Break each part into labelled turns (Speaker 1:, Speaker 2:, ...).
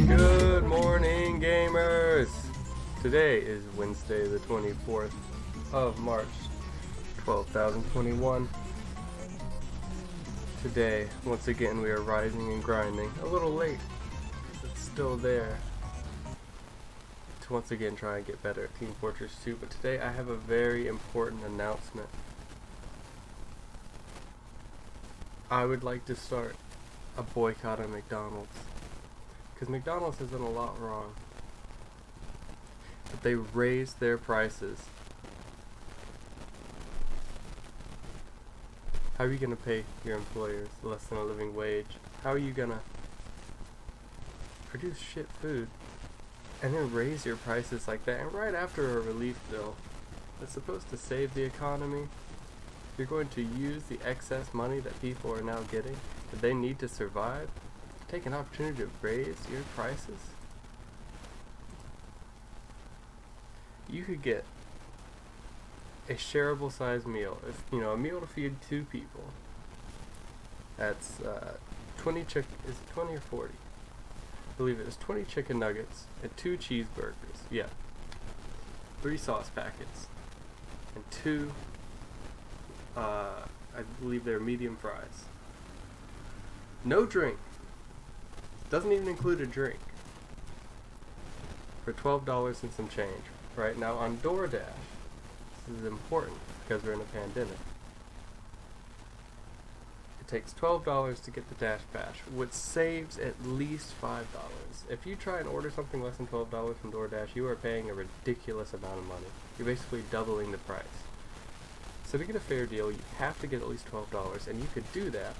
Speaker 1: Good morning, gamers! Today is Wednesday, the 24th of March, 2021. Today, once again, we are rising and grinding. A little late, because it's still there. To once again try and get better at Team Fortress 2, but today I have a very important announcement. I would like to start a boycott of McDonald's. Because McDonald's has done a lot wrong. But they raised their prices. How are you going to pay your employers less than a living wage? How are you going to produce shit food and then raise your prices like that? And right after a relief bill that's supposed to save the economy, you're going to use the excess money that people are now getting, that they need to survive, take an opportunity to raise your prices. You could get a shareable size meal, if you know, a meal to feed 2 people. That's 20 is it 20 or 40? I believe it is 20 chicken nuggets and 2 cheeseburgers. Yeah. 3 sauce packets and 2 I believe they're medium fries. No drink. Doesn't even include a drink. For $12 and some change. Right now on DoorDash. This is important because we're in a pandemic. It takes $12 to get the Dash Pass, which saves at least $5. If you try and order something less than $12 from DoorDash, you are paying a ridiculous amount of money. You're basically doubling the price. So to get a fair deal, you have to get at least $12, and you could do that,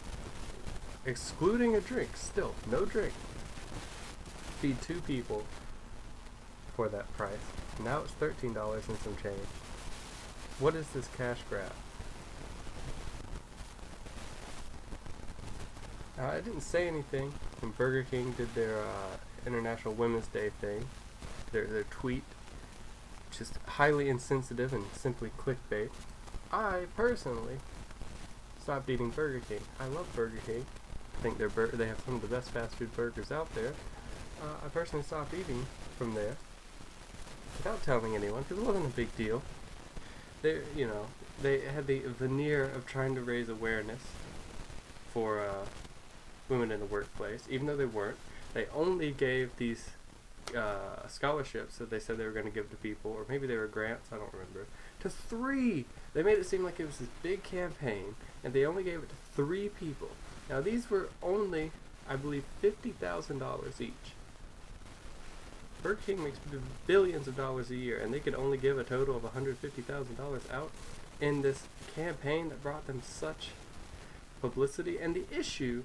Speaker 1: excluding a drink, still, no drink. Feed 2 people for that price. Now it's $13 and some change. What is this cash grab? I didn't say anything when Burger King did their International Women's Day thing, their tweet, just highly insensitive and simply clickbait. I personally stopped eating Burger King. I love Burger King. I think they have some of the best fast food burgers out there. I personally stopped eating from there without telling anyone because it wasn't a big deal. They had the veneer of trying to raise awareness for women in the workplace, even though they weren't. They only gave these scholarships that they said they were going to give to people, or maybe they were grants, I don't remember, to 3. They made it seem like it was this big campaign, and they only gave it to 3 people. Now these were only, I believe, $50,000 each. Burger King makes billions of dollars a year, and they could only give a total of $150,000 out in this campaign that brought them such publicity. And the issue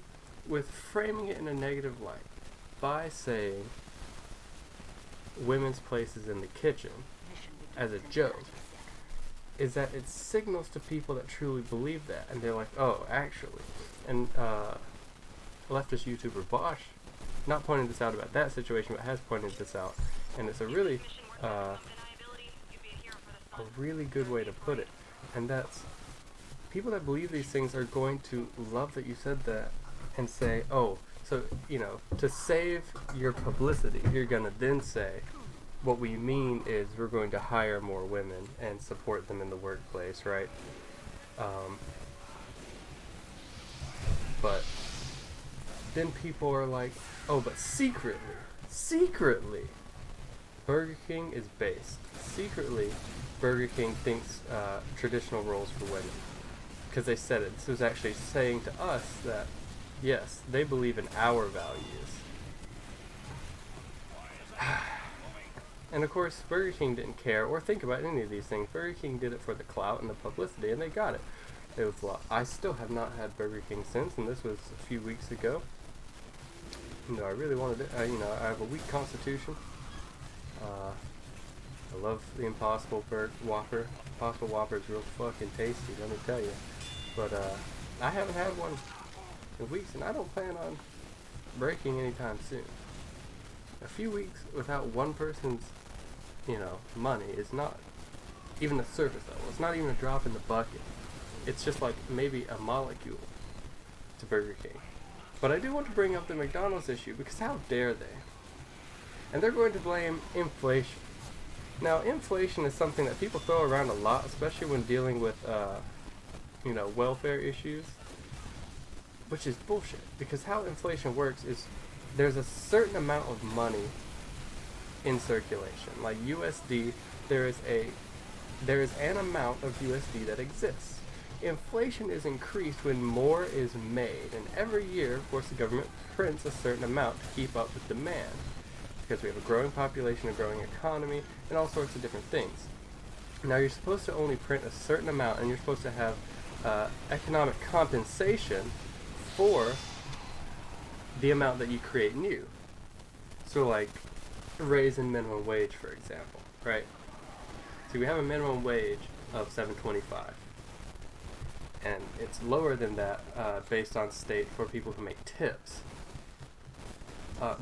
Speaker 1: with framing it in a negative light by saying women's places in the kitchen as a joke is that it signals to people that truly believe that, and they're like, oh, actually. And leftist YouTuber Bosch, not pointing this out about that situation, but has pointed this out, and it's a really good way to put it, and that's, people that believe these things are going to love that you said that and say, oh, so, to save your publicity, you're gonna then say, what we mean is we're going to hire more women and support them in the workplace, right? But then people are like, oh, but secretly, Secretly, Burger King is based. Secretly, Burger King thinks traditional roles for women. Because they said it. This was actually saying to us that, yes, they believe in our values. And of course, Burger King didn't care or think about any of these things. Burger King did it for the clout and the publicity, and they got it. It was a lot. I still have not had Burger King since, and this was a few weeks ago. I really wanted it. I have a weak constitution. I love the Impossible Whopper. Impossible Whopper is real fucking tasty, let me tell you. But I haven't had one in weeks, and I don't plan on breaking anytime soon. A few weeks without one person's, money is not even the surface level. It's not even a drop in the bucket. It's just like maybe a molecule to Burger King. But I do want to bring up the McDonald's issue because how dare they? And they're going to blame inflation. Now, inflation is something that people throw around a lot, especially when dealing with, welfare issues, which is bullshit. Because how inflation works is there's a certain amount of money in circulation. Like USD, there is an amount of USD that exists. Inflation is increased when more is made, and every year, of course, the government prints a certain amount to keep up with demand, because we have a growing population, a growing economy, and all sorts of different things. Now, you're supposed to only print a certain amount, and you're supposed to have economic compensation for the amount that you create new. So, like, raising minimum wage, for example, right? So we have a minimum wage of $7.25. And it's lower than that based on state for people who make tips.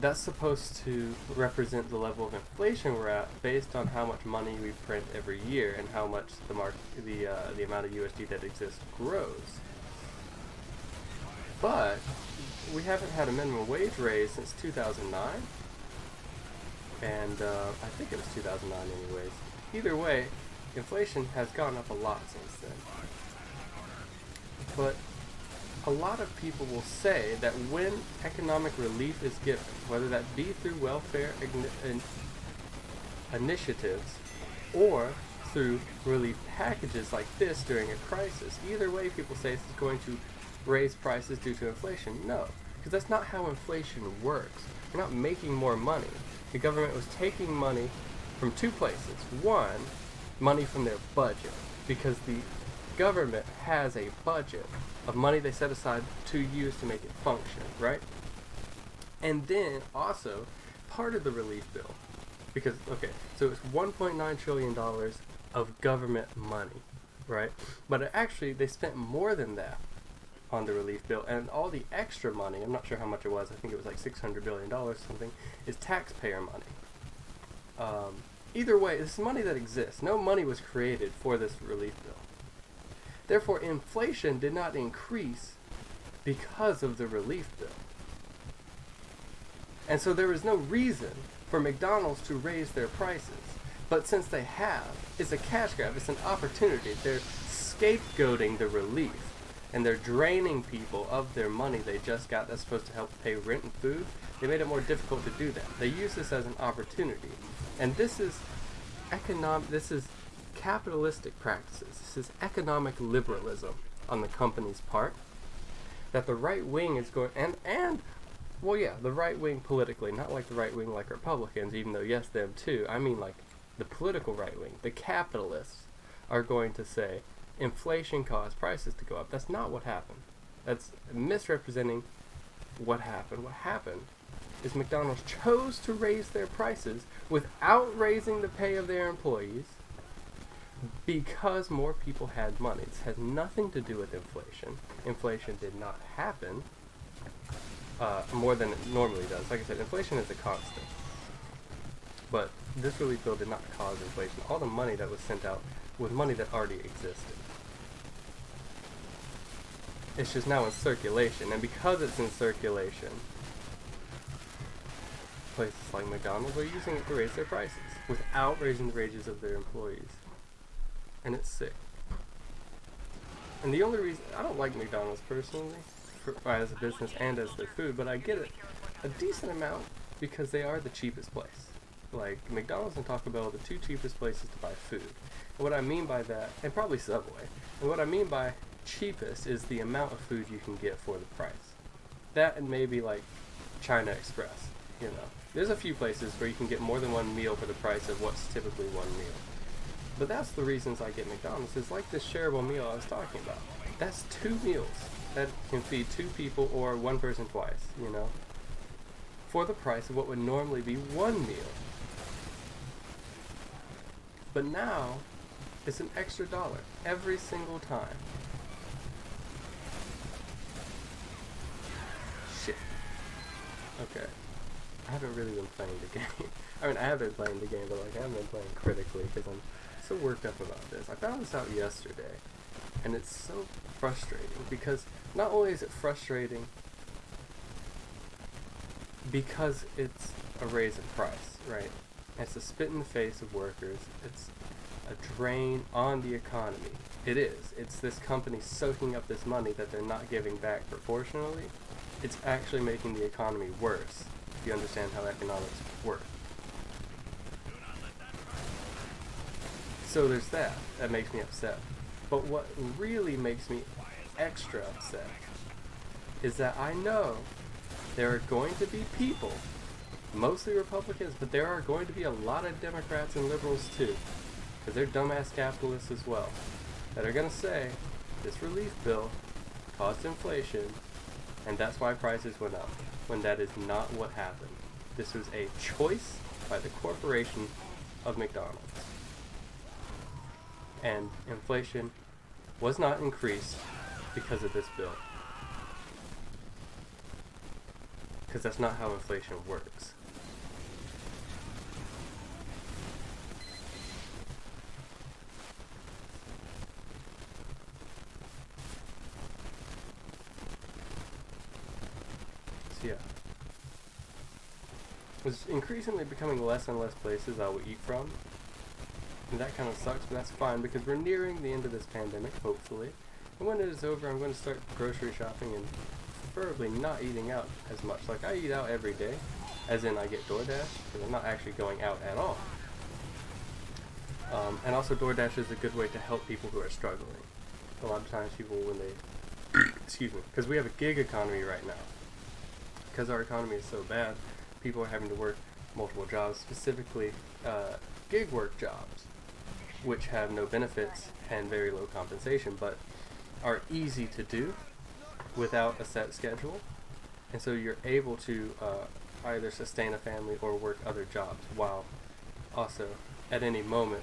Speaker 1: That's supposed to represent the level of inflation we're at based on how much money we print every year and how much the amount of USD that exists grows. But we haven't had a minimum wage raise since 2009, and I think it was 2009 anyways. Either way, inflation has gone up a lot since then. But a lot of people will say that when economic relief is given, whether that be through welfare initiatives or through relief packages like this during a crisis, either way people say this is going to raise prices due to inflation. No, because that's not how inflation works. You're not making more money. The government was taking money from two places. One, money from their budget, because the government has a budget of money they set aside to use to make it function, right? And then also part of the relief bill, because so it's $1.9 trillion of government money, right? But actually they spent more than that on the relief bill, and all the extra money, I'm not sure how much it was, I think it was like $600 billion something, is taxpayer money. Either way, this is money that exists. No money was created for this relief bill. Therefore, inflation did not increase because of the relief bill. And so there is no reason for McDonald's to raise their prices. But since they have, it's a cash grab, it's an opportunity. They're scapegoating the relief, and they're draining people of their money they just got that's supposed to help pay rent and food. They made it more difficult to do that. They use this as an opportunity. And this is capitalistic practices. This is economic liberalism on the company's part that the right wing is going the right wing politically, not like the right wing like Republicans, even though yes, them too. I mean like the political right wing, the capitalists are going to say inflation caused prices to go up. That's not what happened. That's misrepresenting what happened. What happened is McDonald's chose to raise their prices without raising the pay of their employees because more people had money. This has nothing to do with inflation. Inflation did not happen more than it normally does. Like I said, inflation is a constant. But this relief bill did not cause inflation. All the money that was sent out was money that already existed. It's just now in circulation, and because it's in circulation, places like McDonald's are using it to raise their prices without raising the wages of their employees. And it's sick. And the only reason, I don't like McDonald's personally, as a business and as their food, but I get it. A decent amount because they are the cheapest place. Like McDonald's and Taco Bell are the two cheapest places to buy food. And what I mean by that, and probably Subway, and what I mean by cheapest is the amount of food you can get for the price. That and maybe like China Express, you know. There's a few places where you can get more than one meal for the price of what's typically one meal. But that's the reasons I get McDonald's, is like this shareable meal I was talking about. That's 2 meals that can feed 2 people or one person twice, you know, for the price of what would normally be 1 meal. But now, it's an extra dollar every single time. Shit. Okay. I haven't really been playing the game. I mean, I have been playing the game, but like I haven't been playing critically because I'm so worked up about this. I found this out yesterday, and it's so frustrating because not only is it frustrating because it's a raise in price, right? It's a spit in the face of workers. It's a drain on the economy. It is. It's this company soaking up this money that they're not giving back proportionally. It's actually making the economy worse, if you understand how economics work. So there's that. That makes me upset. But what really makes me extra upset is that I know there are going to be people, mostly Republicans, but there are going to be a lot of Democrats and liberals too, because they're dumbass capitalists as well, that are going to say this relief bill caused inflation and that's why prices went up, when that is not what happened. This was a choice by the corporation of McDonald's. And inflation was not increased because of this bill. Because that's not how inflation works. So yeah. It's increasingly becoming less and less places I will eat from. And that kind of sucks, but that's fine because we're nearing the end of this pandemic, hopefully. And when it is over, I'm going to start grocery shopping and preferably not eating out as much. Like, I eat out every day, as in I get DoorDash, because I'm not actually going out at all. And also DoorDash is a good way to help people who are struggling. A lot of times people, when they, excuse me, because we have a gig economy right now. Because our economy is so bad, people are having to work multiple jobs, specifically gig work jobs, which have no benefits and very low compensation, but are easy to do without a set schedule. And so you're able to either sustain a family or work other jobs while also at any moment,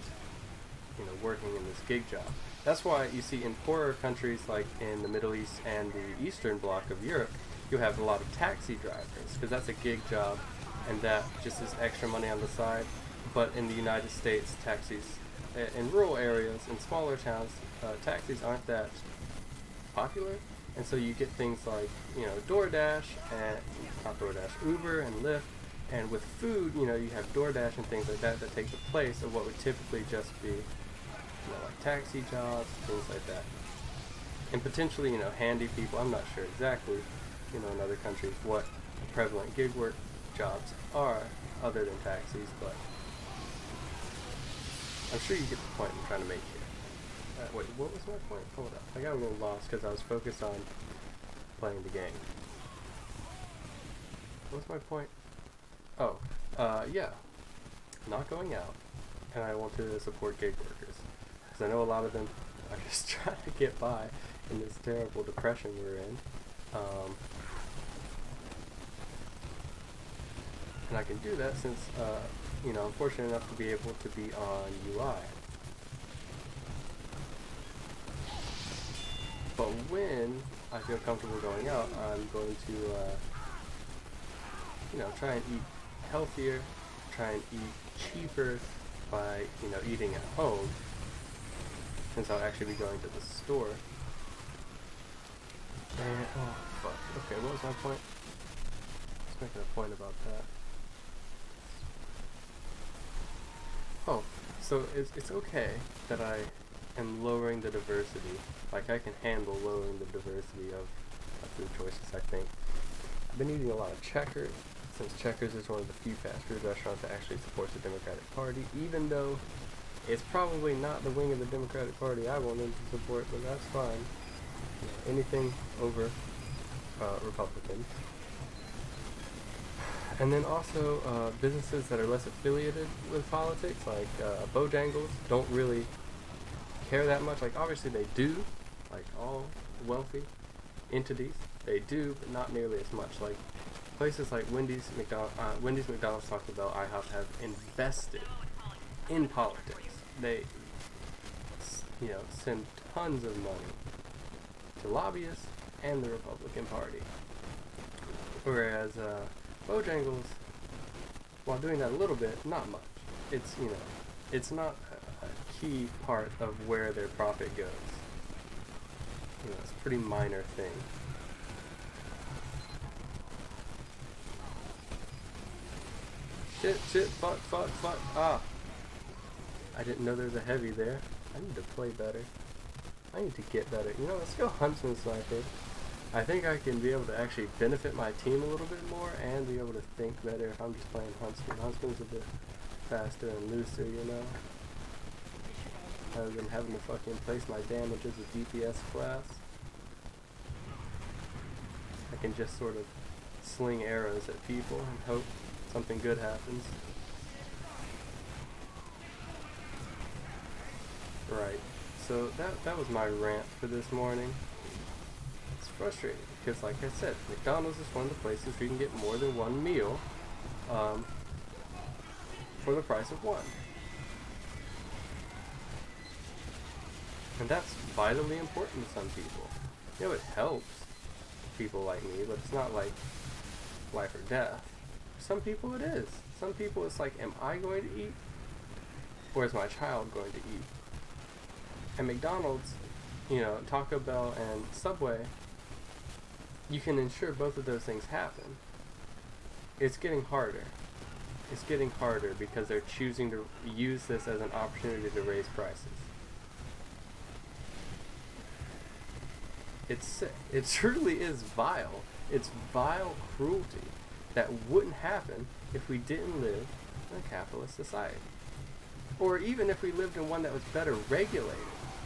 Speaker 1: you know, working in this gig job. That's why you see in poorer countries like in the Middle East and the Eastern Bloc of Europe, you have a lot of taxi drivers, because that's a gig job and that just is extra money on the side. But in the United States, taxis, in rural areas, in smaller towns, taxis aren't that popular. And so you get things like, you know, DoorDash, and not DoorDash, Uber and Lyft. And with food, you know, you have DoorDash and things like that that take the place of what would typically just be, you know, like taxi jobs, things like that. And potentially, you know, handy people. I'm not sure exactly, you know, in other countries what the prevalent gig work jobs are other than taxis, but I'm sure you get the point I'm trying to make here. Wait, what was my point? Hold up. I got a little lost because I was focused on playing the game. What's my point? Oh, yeah. Not going out. And I want to support gig workers. Because I know a lot of them are just trying to get by in this terrible depression we're in. And I can do that since, you know, I'm fortunate enough to be able to be on UI. But when I feel comfortable going out, I'm going to, you know, try and eat healthier, try and eat cheaper by, you know, eating at home, since I'll actually be going to the store. And, oh, fuck. Okay, what was my point? I was making a point about that. Oh, so it's okay that I am lowering the diversity. Like, I can handle lowering the diversity of food choices, I think. I've been eating a lot of checkers. since Checkers is one of the few fast food restaurants that actually supports the Democratic Party, even though it's probably not the wing of the Democratic Party I wanted to support, but that's fine. You know, anything over Republicans. And then also businesses that are less affiliated with politics, like Bojangles, don't really care that much. Like, obviously they do, like all wealthy entities, they do, but not nearly as much. Like places like Wendy's, McDonald's, Taco Bell, IHOP have invested in politics. They, send tons of money to lobbyists and the Republican Party. Whereas Bojangles, while doing that a little bit, not much. It's, it's not a key part of where their profit goes. It's a pretty minor thing. Shit, fuck, ah. I didn't know there was a heavy there. I need to play better. I need to get better. Let's go Huntsman Sniper. I think I can be able to actually benefit my team a little bit more and be able to think better if I'm just playing Huntsman. Huntsman's a bit faster and looser, rather than having to fucking place my damage as a DPS class. I can just sort of sling arrows at people and hope something good happens. Right. So that was my rant for this morning. It's frustrating because, like I said, McDonald's is one of the places where you can get more than one meal for the price of one. And that's vitally important to some people. It helps people like me, but it's not like life or death. For some people it is. Some people it's like, am I going to eat? Or is my child going to eat? And McDonald's, Taco Bell and Subway, you can ensure both of those things happen. It's getting harder. It's getting harder because they're choosing to use this as an opportunity to raise prices. It's sick. It truly is vile. It's vile cruelty that wouldn't happen if we didn't live in a capitalist society. Or even if we lived in one that was better regulated.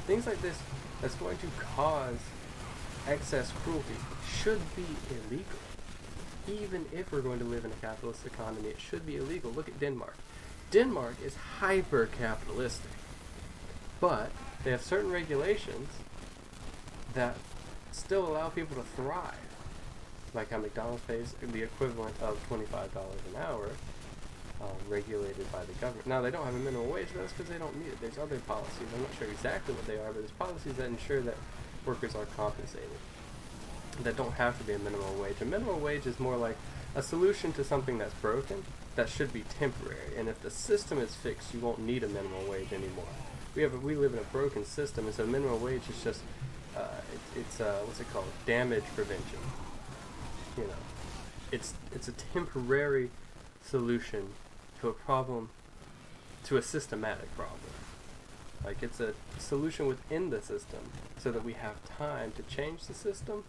Speaker 1: Things like this that's going to cause excess cruelty should be illegal. Even if we're going to live in a capitalist economy, it should be illegal. Look at Denmark. Denmark is hyper-capitalistic. But they have certain regulations that still allow people to thrive. Like how McDonald's pays the equivalent of $25 an hour, regulated by the government. Now, they don't have a minimum wage, but that's because they don't need it. There's other policies. I'm not sure exactly what they are, but there's policies that ensure that workers are compensated. That don't have to be a minimum wage. A minimum wage is more like a solution to something that's broken that should be temporary. And if the system is fixed, you won't need a minimum wage anymore. We live in a broken system, and so minimum wage is just what's it called? Damage prevention. It's a temporary solution to a problem, to a systematic problem. Like, it's a solution within the system so that we have time to change the system.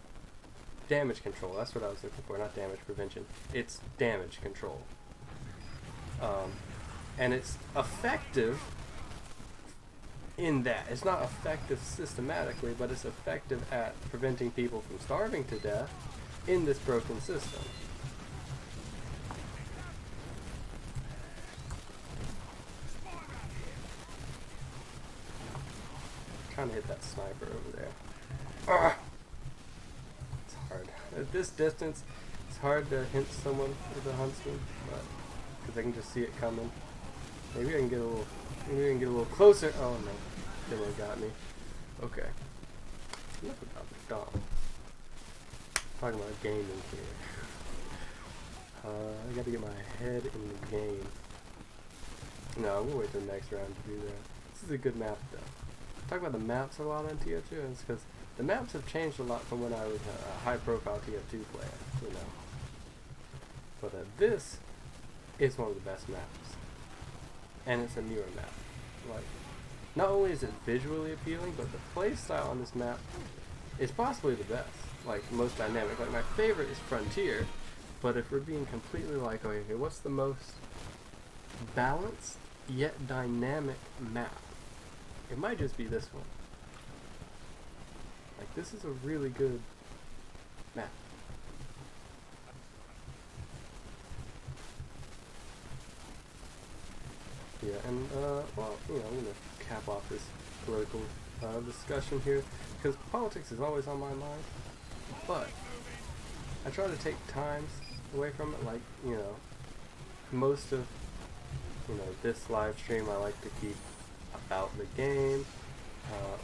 Speaker 1: Damage control, that's what I was looking for, not damage prevention. It's damage control. And it's effective in that. It's not effective systematically, but it's effective at preventing people from starving to death in this broken system. Trying to hit that sniper over there. Ugh. It's hard. At this distance, it's hard to hint someone with a Huntsman, but because I can just see it coming. Maybe I can get a little closer. Oh no, they really got me. Okay. Enough about McDonald's. Talking about gaming here. I gotta get my head in the game. No, we'll wait till the next round to do that. This is a good map though. Talk about the maps a lot on TF2, and it's because the maps have changed a lot from when I was a high-profile TF2 player, But this is one of the best maps, and it's a newer map. Like, not only is it visually appealing, but the play style on this map is possibly the best, like most dynamic. Like, my favorite is Frontier, But if we're being completely like, okay, what's the most balanced yet dynamic map? It might just be this one. Like, this is a really good map. Yeah, and, well, you know, I'm gonna cap off this political discussion here, because politics is always on my mind, but I try to take times away from it, like, you know, most of, you know, this live stream I like to keep about the game,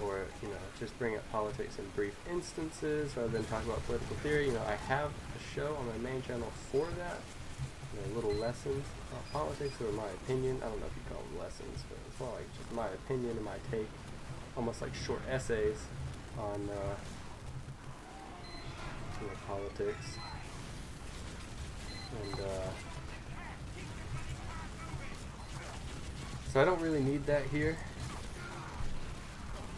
Speaker 1: or, you know, just bring up politics in brief instances rather than talk about political theory. You know, I have a show on my main channel for that, you know, little lessons on politics or my opinion. I don't know if you call them lessons, but it's more like just my opinion and my take, almost like short essays on, you know, politics. And, so I don't really need that here.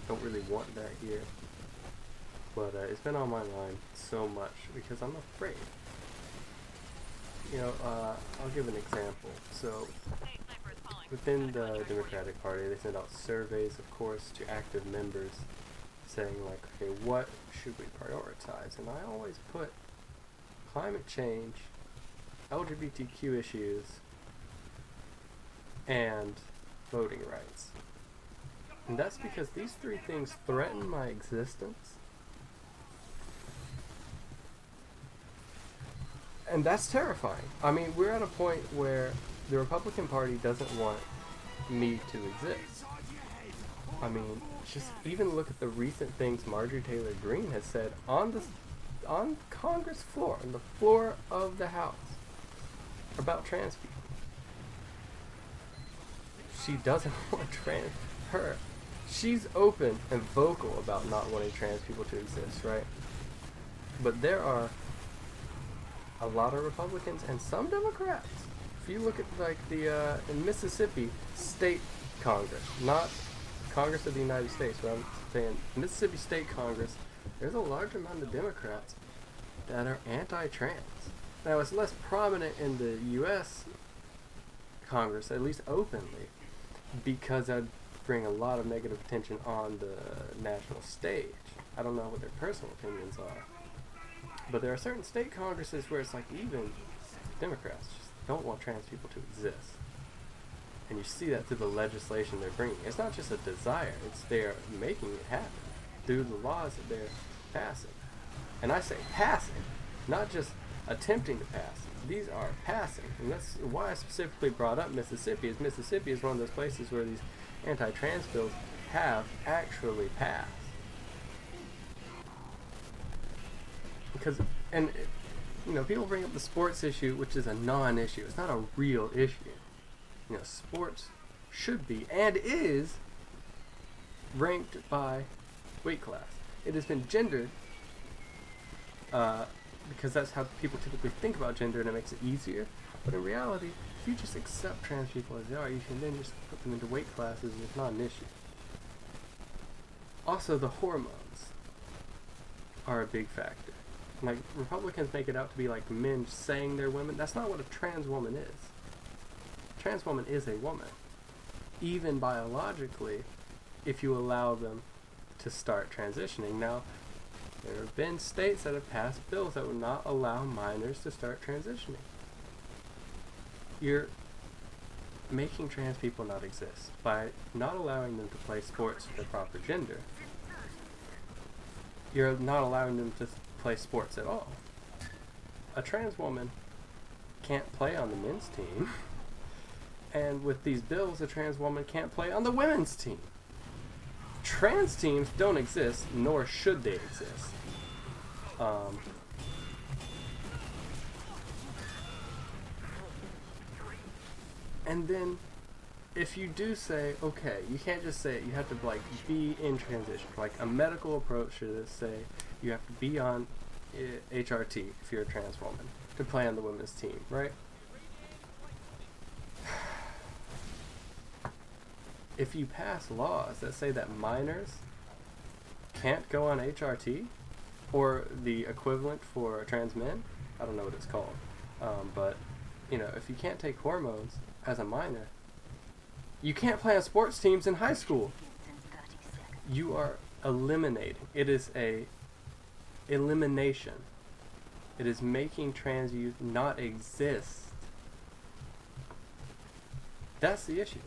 Speaker 1: Don't really want that here. But it's been on my mind so much because I'm afraid. You know, I'll give an example. So, within the Democratic Party, they send out surveys, of course, to active members saying, like, okay, what should we prioritize? And I always put climate change, LGBTQ issues, and voting rights. And that's because these three things threaten my existence. And that's terrifying. I mean, we're at a point where the Republican Party doesn't want me to exist. I mean, just even look at the recent things Marjorie Taylor Greene has said on Congress floor, on the floor of the House, about trans people. She doesn't want she's open and vocal about not wanting trans people to exist, right? But there are a lot of Republicans and some Democrats. If you look at, like, the in Mississippi State Congress, not Congress of the United States, but I'm saying Mississippi State Congress, there's a large amount of Democrats that are anti-trans. Now, it's less prominent in the U.S. Congress, at least openly, because I'd bring a lot of negative attention on the national stage. I don't know what their personal opinions are. But there are certain state congresses where it's like even Democrats just don't want trans people to exist. And you see that through the legislation they're bringing. It's not just a desire, it's they're making it happen through the laws that they're passing. And I say passing, not just attempting to pass. These are passing. And that's why I specifically brought up Mississippi, is Mississippi is one of those places where these anti-trans bills have actually passed. Because, and, you know, people bring up the sports issue, which is a non-issue. It's not a real issue. You know, sports should be, and is, ranked by weight class. It has been gendered, because that's how people typically think about gender, and it makes it easier. But in reality, if you just accept trans people as they are, you can then just put them into weight classes, and it's not an issue. Also, the hormones are a big factor. Like, Republicans make it out to be like men saying they're women. That's not what a trans woman is. A trans woman is a woman. Even biologically, if you allow them to start transitioning. Now, there have been states that have passed bills that would not allow minors to start transitioning. You're making trans people not exist by not allowing them to play sports with their proper gender. You're not allowing them to play sports at all. A trans woman can't play on the men's team, and with these bills, a trans woman can't play on the women's team. Trans teams don't exist, nor should they exist. And then, if you do say, okay, you can't just say it, you have to, like, be in transition. Like, a medical approach to this, say, you have to be on HRT if you're a trans woman to play on the women's team, right? If you pass laws that say that minors can't go on HRT, or the equivalent for trans men, I don't know what it's called, But you know, if you can't take hormones as a minor, you can't play on sports teams in high school. You are eliminating. It is a elimination. It is making trans youth not exist. That's the issue.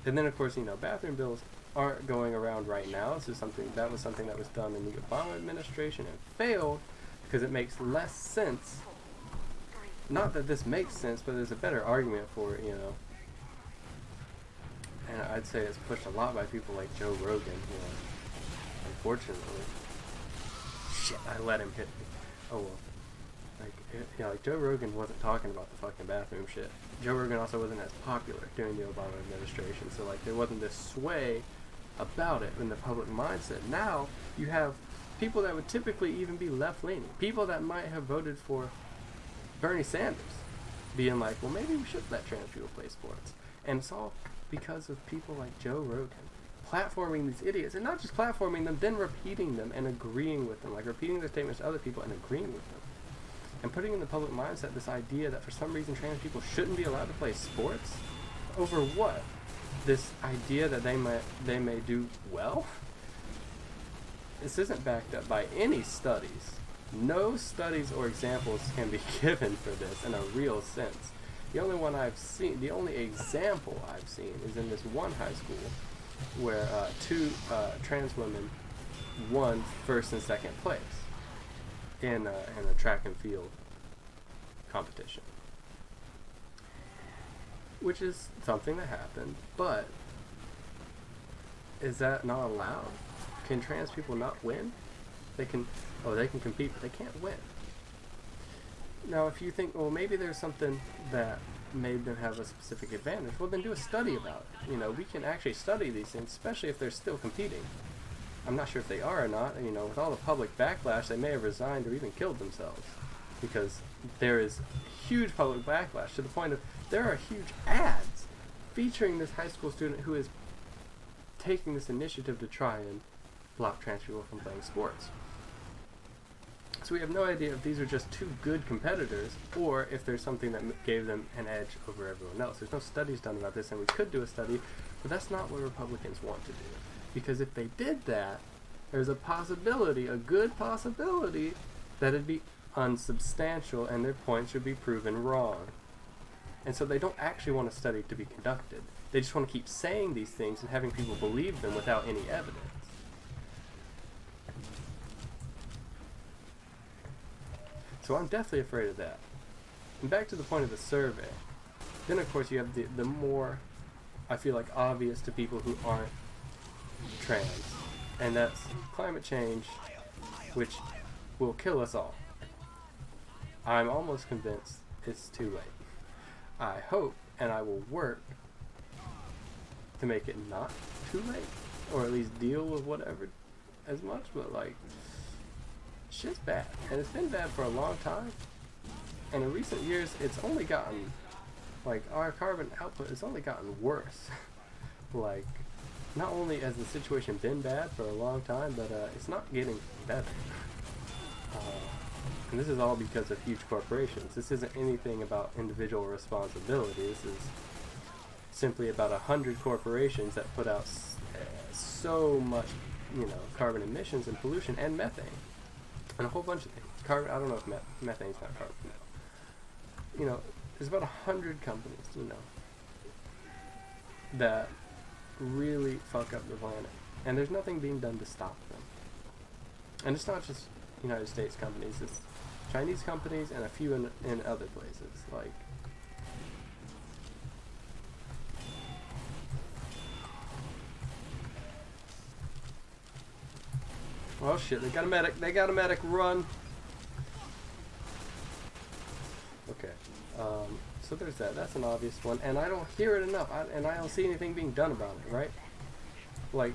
Speaker 1: And then, of course, you know, bathroom bills aren't going around right now. This is something that was done in the Obama administration and failed because it makes less sense. Not that this makes sense, but there's a better argument for it, you know. And I'd say it's pushed a lot by people like Joe Rogan, you know. Unfortunately. Shit, I let him hit me. Oh well. Like Joe Rogan wasn't talking about the fucking bathroom shit. Joe Rogan also wasn't as popular during the Obama administration, so like there wasn't this sway about it in the public mindset. Now you have people that would typically even be left-leaning, people that might have voted for Bernie Sanders, being like, well, maybe we should let trans people play sports. And it's all because of people like Joe Rogan platforming these idiots, and not just platforming them, then repeating them and agreeing with them, like repeating their statements to other people and agreeing with them. And putting in the public mindset this idea that for some reason trans people shouldn't be allowed to play sports over what? This idea that they may do well? This isn't backed up by any studies. No studies or examples can be given for this in a real sense. The only example I've seen is in this one high school where two trans women won first and second place in a track and field competition, which is something that happened. But is that not allowed? Can trans people not win? They can compete, but they can't win. Now, if you think, well, maybe there's something that made them have a specific advantage, well, then do a study about it. You know, we can actually study these things, especially if they're still competing. I'm not sure if they are or not. You know, with all the public backlash, they may have resigned or even killed themselves, because there is huge public backlash to the point of there are huge ads featuring this high school student who is taking this initiative to try and block trans people from playing sports. So we have no idea if these are just two good competitors or if there's something that gave them an edge over everyone else. There's no studies done about this, and we could do a study, but that's not what Republicans want to do. Because if they did that, there's a possibility, a good possibility, that it'd be unsubstantial and their points would be proven wrong. And so they don't actually want a study to be conducted. They just want to keep saying these things and having people believe them without any evidence. So I'm definitely afraid of that. And back to the point of the survey. Then of course you have the more, I feel like, obvious to people who aren't trans. And that's climate change, which will kill us all. I'm almost convinced it's too late. I hope and I will work to make it not too late, or at least deal with whatever as much, but like, shit's bad, and it's been bad for a long time, and in recent years it's only gotten, like, our carbon output has only gotten worse. Like, not only has the situation been bad for a long time, but it's not getting better. And this is all because of huge corporations. This isn't anything about individual responsibility. This is simply about 100 corporations that put out so much, you know, carbon emissions and pollution and methane and a whole bunch of things. Carbon, I don't know if methane's not carbon. No. You know, there's about 100 companies, you know, that really fuck up the planet, and there's nothing being done to stop them. And it's not just United States companies, it's Chinese companies and a few in other places. Like, well, shit, they got a medic, run. Okay, so there's that's an obvious one, and I don't hear it enough, and I don't see anything being done about it, right? Like,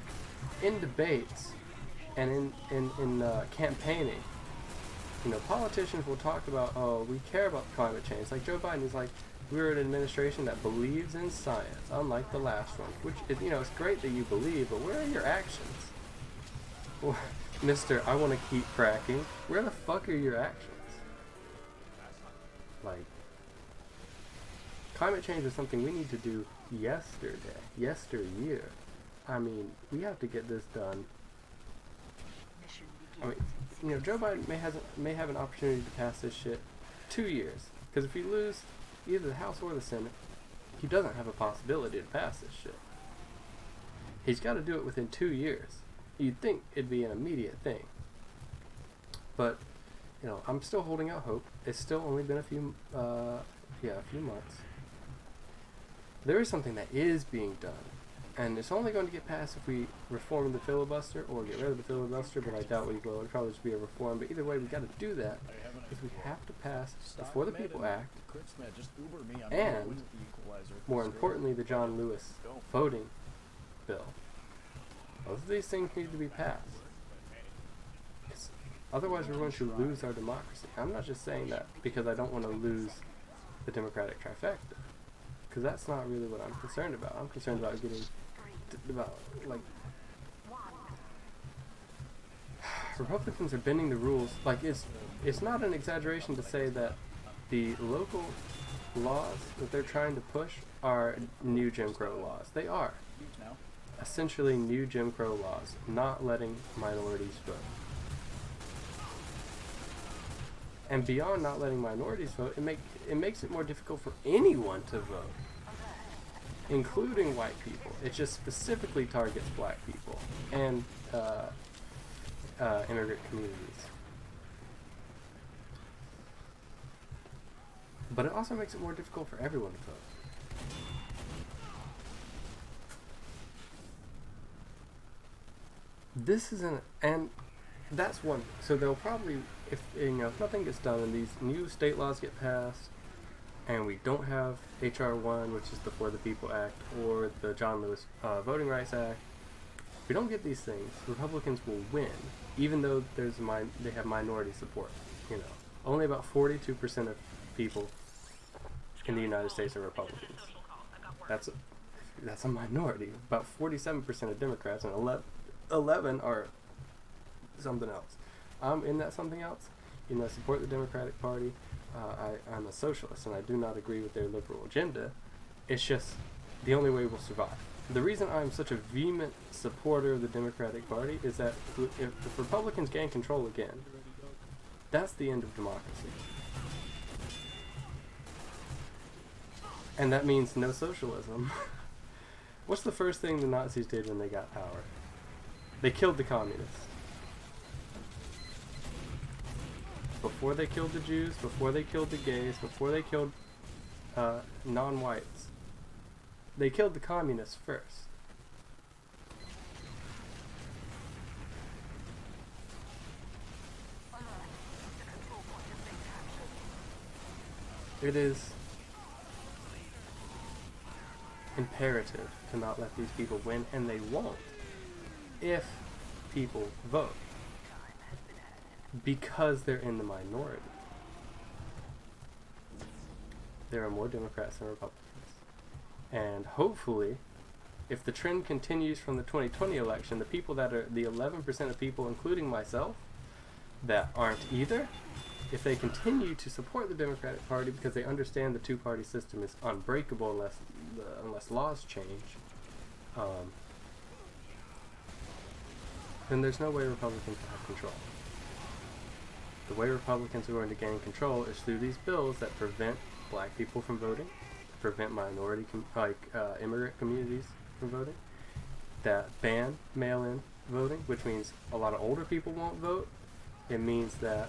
Speaker 1: in debates and in campaigning, you know, politicians will talk about, oh, we care about climate change. Like Joe Biden is like, we're an administration that believes in science, unlike the last one, which is, you know, it's great that you believe, but where are your actions? Well, Mr. I want to keep fracking. Where the fuck are your actions? Like, climate change is something we need to do yesterday, yesteryear. I mean, we have to get this done. I mean, you know, Joe Biden may have an opportunity to pass this shit 2 years. Because if he loses either the House or the Senate, he doesn't have a possibility to pass this shit. He's got to do it within 2 years. You'd think it'd be an immediate thing. But, you know, I'm still holding out hope. It's still only been a few months. There is something that is being done. And it's only going to get passed if we reform the filibuster or get rid of the filibuster, but I doubt we will. It'll probably just be a reform. But either way, we've got to do that because we have to pass the For the People Act and, more importantly, the John Lewis voting bill. Both of these things need to be passed. Otherwise, we're going to lose our democracy. I'm not just saying that because I don't want to lose the Democratic trifecta. Because that's not really what I'm concerned about. I'm concerned about Republicans are bending the rules. Like, it's not an exaggeration to say that the local laws that they're trying to push are new Jim Crow laws. They are essentially new Jim Crow laws, not letting minorities vote. And beyond not letting minorities vote, it makes it more difficult for anyone to vote, including white people. It just specifically targets black people and immigrant communities. But it also makes it more difficult for everyone to vote. This isn't, and that's one. So they'll probably, if nothing gets done and these new state laws get passed, and we don't have H.R. 1, which is the For the People Act, or the John Lewis Voting Rights Act, if we don't get these things, Republicans will win, even though they have minority support. You know, only about 42% of people in the United States are Republicans. That's a minority. About 47% of Democrats and 11 are something else. I'm in that something else. You know, I support the Democratic Party. I'm a socialist, and I do not agree with their liberal agenda. It's just the only way we'll survive. The reason I'm such a vehement supporter of the Democratic Party is that if Republicans gain control again, that's the end of democracy. And that means no socialism. What's the first thing the Nazis did when they got power? They killed the communists. Before they killed the Jews, before they killed the gays, before they killed non-whites, they killed the communists first. It is imperative to not let these people win, and they won't if people vote, because they're in the minority. There are more Democrats than Republicans. And hopefully, if the trend continues from the 2020 election, the people that are the 11% of people, including myself, that aren't either, if they continue to support the Democratic Party because they understand the two-party system is unbreakable unless laws change, then there's no way Republicans will have control. The way Republicans are going to gain control is through these bills that prevent black people from voting, prevent minority immigrant communities from voting, that ban mail-in voting, which means a lot of older people won't vote. It means that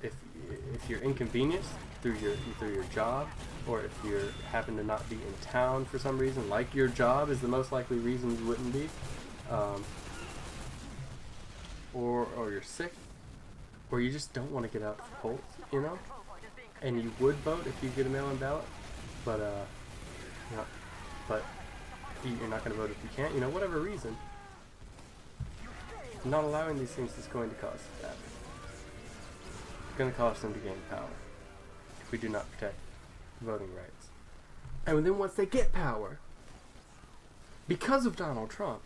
Speaker 1: if you're inconvenienced through your job, or if you happen to not be in town for some reason, like your job is the most likely reason you wouldn't be, or you're sick, or you just don't want to get out to the polls, and you would vote if you get a mail-in ballot, but you're not going to vote if you can't, whatever reason. Not allowing these things is going to cause that. It's going to cause them to gain power if we do not protect voting rights. And then once they get power, because of Donald Trump,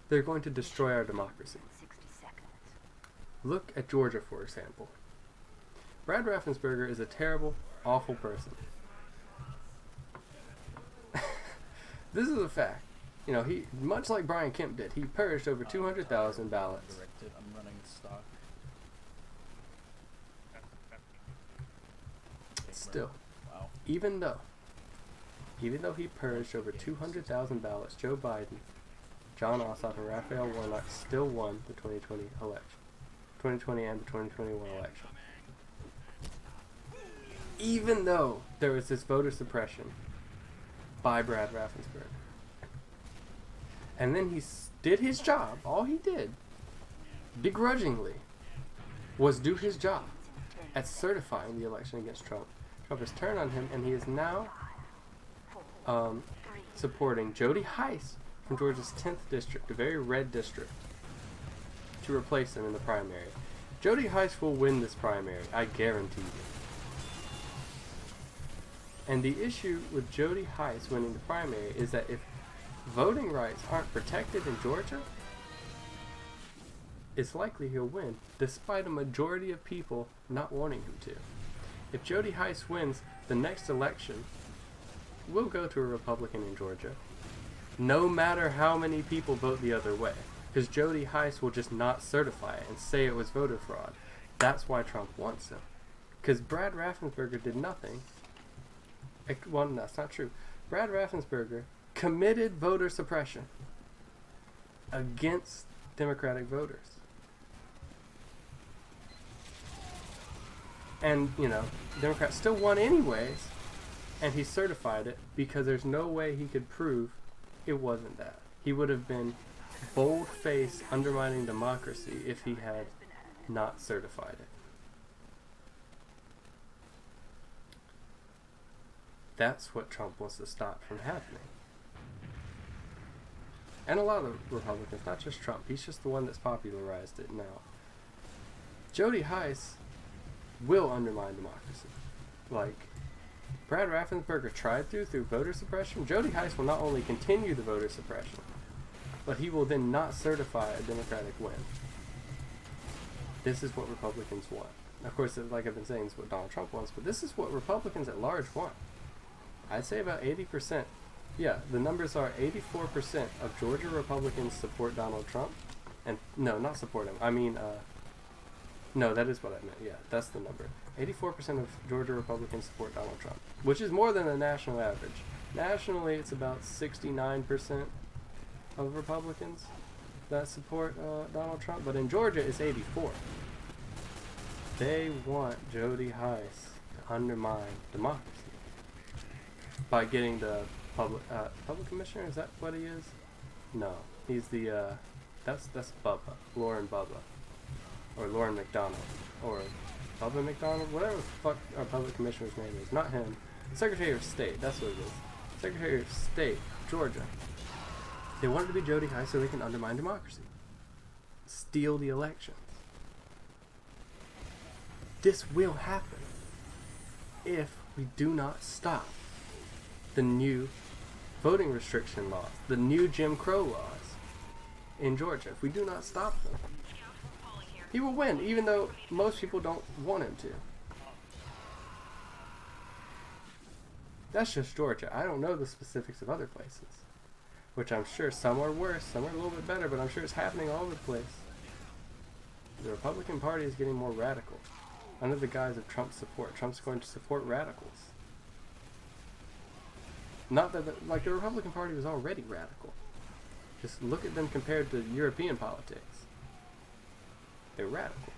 Speaker 1: they're going to destroy our democracy. Look at Georgia, for example. Brad Raffensperger is a terrible, awful person. This is a fact. You know, he, much like Brian Kemp did, he purged over 200,000 ballots.
Speaker 2: Directed, I'm running stock.
Speaker 1: Still,
Speaker 2: Wow.
Speaker 1: even though he purged over 200,000 ballots, Joe Biden, John Ossoff, and Raphael Warnock still won the 2020 election. 2020 and the 2021 election. Even though there was this voter suppression by Brad Raffensperger. And then he did his job. All he did, begrudgingly, was do his job at certifying the election against Trump. Trump has turned on him, and he is now supporting Jody Hice from Georgia's 10th district, a very red district, to replace him in the primary. Jody Hice will win this primary, I guarantee you. And the issue with Jody Hice winning the primary is that if voting rights aren't protected in Georgia, it's likely he'll win, despite a majority of people not wanting him to. If Jody Hice wins, the next election will go to a Republican in Georgia, no matter how many people vote the other way. Because Jody Hice will just not certify it and say it was voter fraud. That's why Trump wants him. Because Brad Raffensperger did nothing. Well, no, that's not true. Brad Raffensperger committed voter suppression against Democratic voters. And, you know, Democrats still won anyways, and he certified it because there's no way he could prove it wasn't that. He would have been bold-faced undermining democracy if he had not certified it. That's what Trump wants to stop from happening. And a lot of Republicans, not just Trump, he's just the one that's popularized it now. Jody Hice will undermine democracy. Like, Brad Raffensperger tried through voter suppression. Jody Hice will not only continue the voter suppression, but he will then not certify a Democratic win. This is what Republicans want. Of course, like I've been saying, it's what Donald Trump wants, but this is what Republicans at large want. I'd say about 80%. Yeah, the numbers are 84% of Georgia Republicans support Donald Trump. And, no, not support him. I mean, no, that is what I meant. Yeah, that's the number. 84% of Georgia Republicans support Donald Trump, which is more than the national average. Nationally, it's about 69% of Republicans that support Donald Trump, but in Georgia, it's 84%. They want Jody Hice to undermine democracy by getting the public commissioner. Is that what he is? No, he's the that's Bubba, Lauren Bubba, or Lauren McDonald, or Bubba McDonald, whatever the fuck our public commissioner's name is. Not him. Secretary of State. That's what it is. Secretary of State, Georgia. They want it to be Jody Hice so they can undermine democracy, steal the elections. This will happen if we do not stop the new voting restriction laws, the new Jim Crow laws in Georgia. If we do not stop them, he will win, even though most people don't want him to. That's just Georgia. I don't know the specifics of other places, which I'm sure some are worse, some are a little bit better, but I'm sure it's happening all over the place. The Republican Party is getting more radical. Under the guise of Trump's support, Trump's going to support radicals. Not that, like, the Republican Party was already radical. Just look at them compared to European politics. They're radical.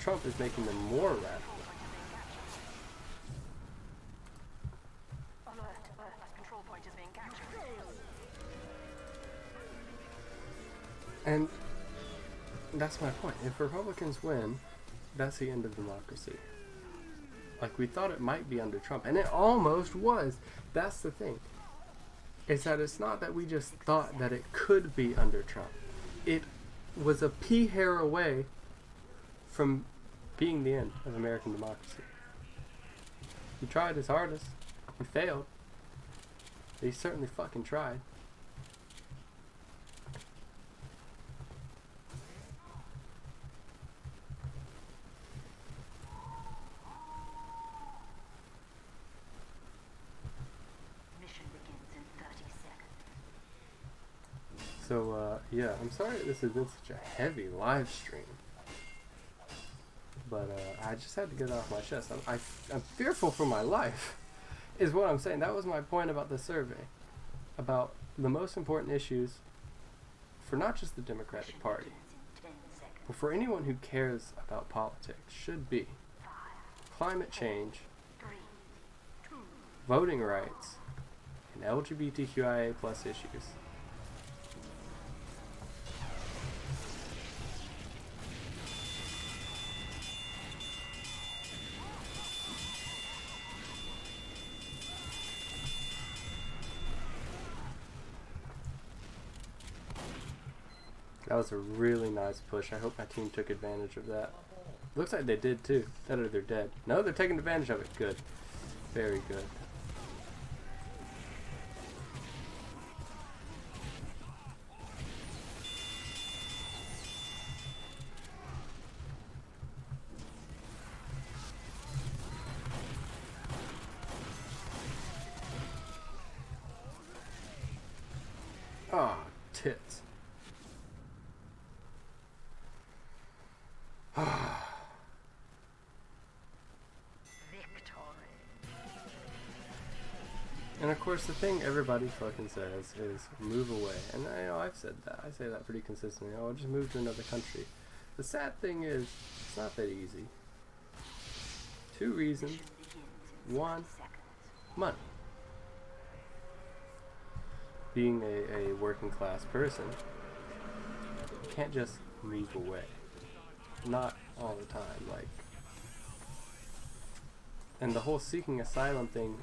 Speaker 1: Trump is making them more radical. And that's my point. If Republicans win, that's the end of democracy. Like we thought it might be under Trump, and it almost was. That's the thing. Is that it's not that we just thought that it could be under Trump. It was a pea hair away from being the end of American democracy. He tried his hardest and failed. But he certainly fucking tried. Yeah, I'm sorry this has been such a heavy live stream. But I just had to get it off my chest. I'm fearful for my life, is what I'm saying. That was my point about the survey. About the most important issues for not just the Democratic Party, but for anyone who cares about politics, should be climate change, voting rights, and LGBTQIA plus issues. That was a really nice push. I hope my team took advantage of that. Looks like they did too. That or they're dead. No, they're taking advantage of it. Good. Very good. Ah, tits. And of course, the thing everybody fucking says is move away. And I know I've said that. I say that pretty consistently. Oh, just move to another country. The sad thing is, it's not that easy. 2 reasons. 1, money. Being a working class person, you can't just move away. Not all the time. Like, and the whole seeking asylum thing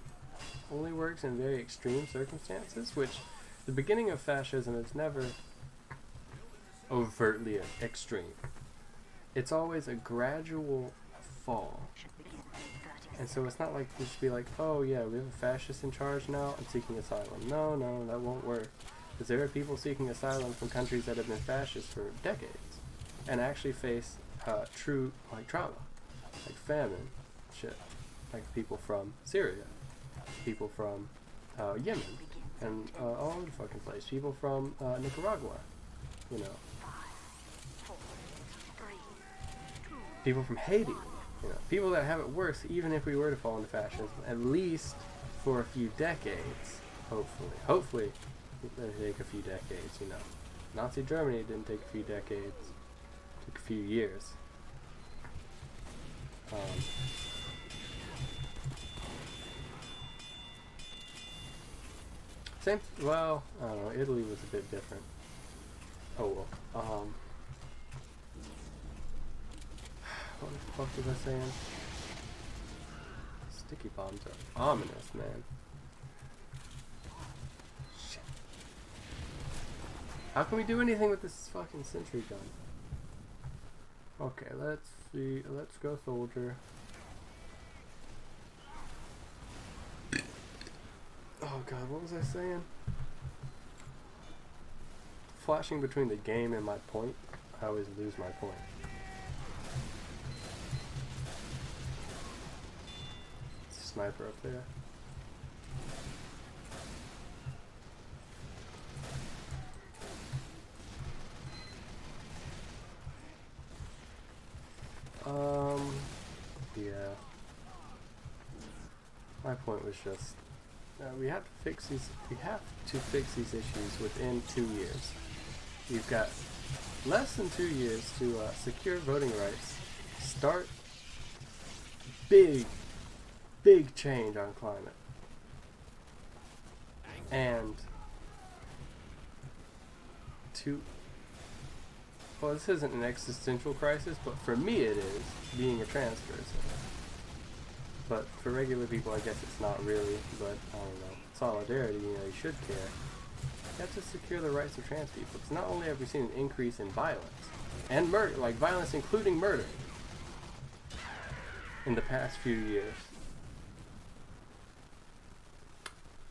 Speaker 1: only works in very extreme circumstances, which the beginning of fascism is never overtly extreme. It's always a gradual fall. And so it's not like you should be like, oh yeah, we have a fascist in charge now and seeking asylum. No, that won't work. Because there are people seeking asylum from countries that have been fascist for decades and actually face true like trauma, like famine, shit, like people from Syria, people from Yemen, and all over the fucking place. People from Nicaragua, you know. People from Haiti, you know. People that have it worse, even if we were to fall into fascism, at least for a few decades, hopefully. Hopefully, it'll take a few decades, you know. Nazi Germany didn't take a few decades. It took a few years. Well, I don't know, Italy was a bit different. Oh well. What the fuck was I saying? Sticky bombs are ominous, man. Shit. How can we do anything with this fucking sentry gun? Okay, let's see. Let's go, soldier. Oh god, what was I saying? Flashing between the game and my point, I always lose my point. Sniper up there. Yeah. My point was just we have to fix these. We have to fix these issues within 2 years. You've got less than 2 years to secure voting rights. Start big change on climate. And well, this isn't an existential crisis, but for me it is, being a trans person. But for regular people, I guess it's not really, but I don't know. Solidarity, you know, you should care. You have to secure the rights of trans people. Because not only have we seen an increase in violence, and murder, like violence including murder, in the past few years,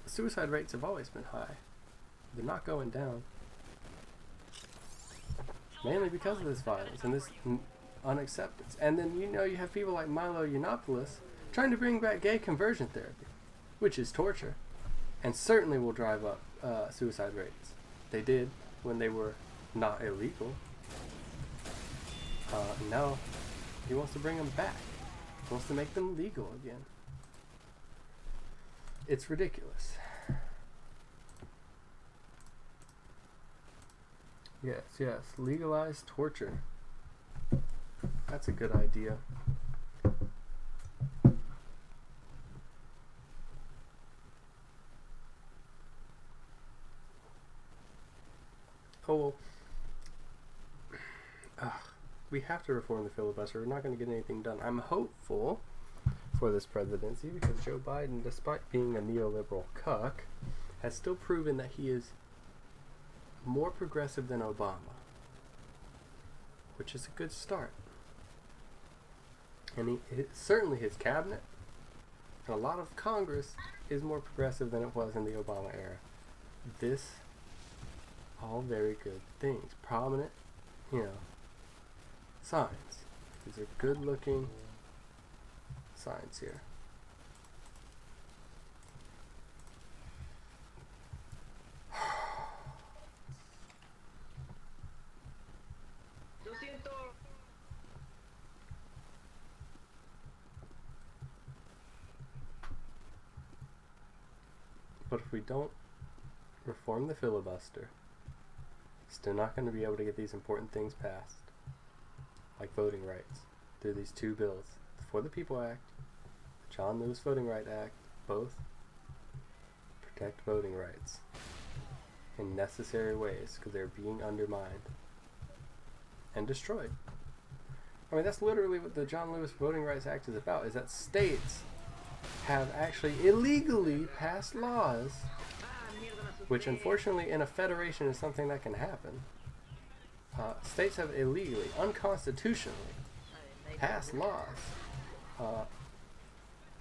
Speaker 1: suicide rates have always been high. They're not going down. Mainly because of this violence and this unacceptance. And then, you know, you have people like Milo Yiannopoulos trying to bring back gay conversion therapy, which is torture, and certainly will drive up suicide rates. They did when they were not illegal. Now he wants to bring them back. He wants to make them legal again. It's ridiculous. Yes, legalize torture. That's a good idea. Oh, well, we have to reform the filibuster. We're not going to get anything done. I'm hopeful for this presidency because Joe Biden, despite being a neoliberal cuck, has still proven that he is more progressive than Obama, which is a good start. And certainly his cabinet and a lot of Congress is more progressive than it was in the Obama era. This, all very good things. Prominent, signs. These are good looking signs here. But if we don't reform the filibuster, still not going to be able to get these important things passed, like voting rights, through these two bills, the For the People Act, the John Lewis Voting Rights Act, both protect voting rights in necessary ways because they're being undermined and destroyed. I mean, that's literally what the John Lewis Voting Rights Act is about, is that states have actually illegally passed laws, which unfortunately in a federation is something that can happen. States have illegally, unconstitutionally passed laws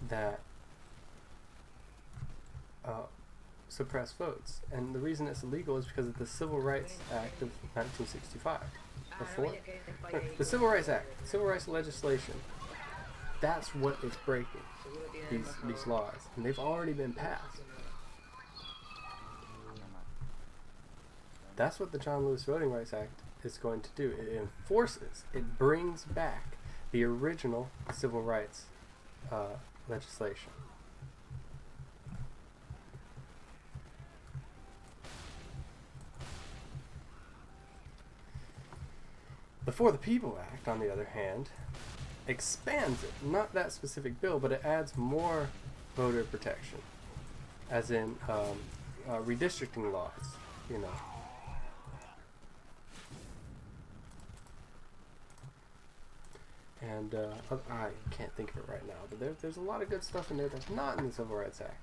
Speaker 1: that suppress votes. And the reason it's illegal is because of the Civil Rights Act of 1965. The Civil Rights Act, civil rights legislation, that's what it's breaking, these laws. And they've already been passed. That's what the John Lewis Voting Rights Act is going to do. It enforces, it brings back the original civil rights legislation. The For the People Act, on the other hand, expands it. Not that specific bill, but it adds more voter protection, as in redistricting laws, And I can't think of it right now, but there's a lot of good stuff in there that's not in the Civil Rights Act.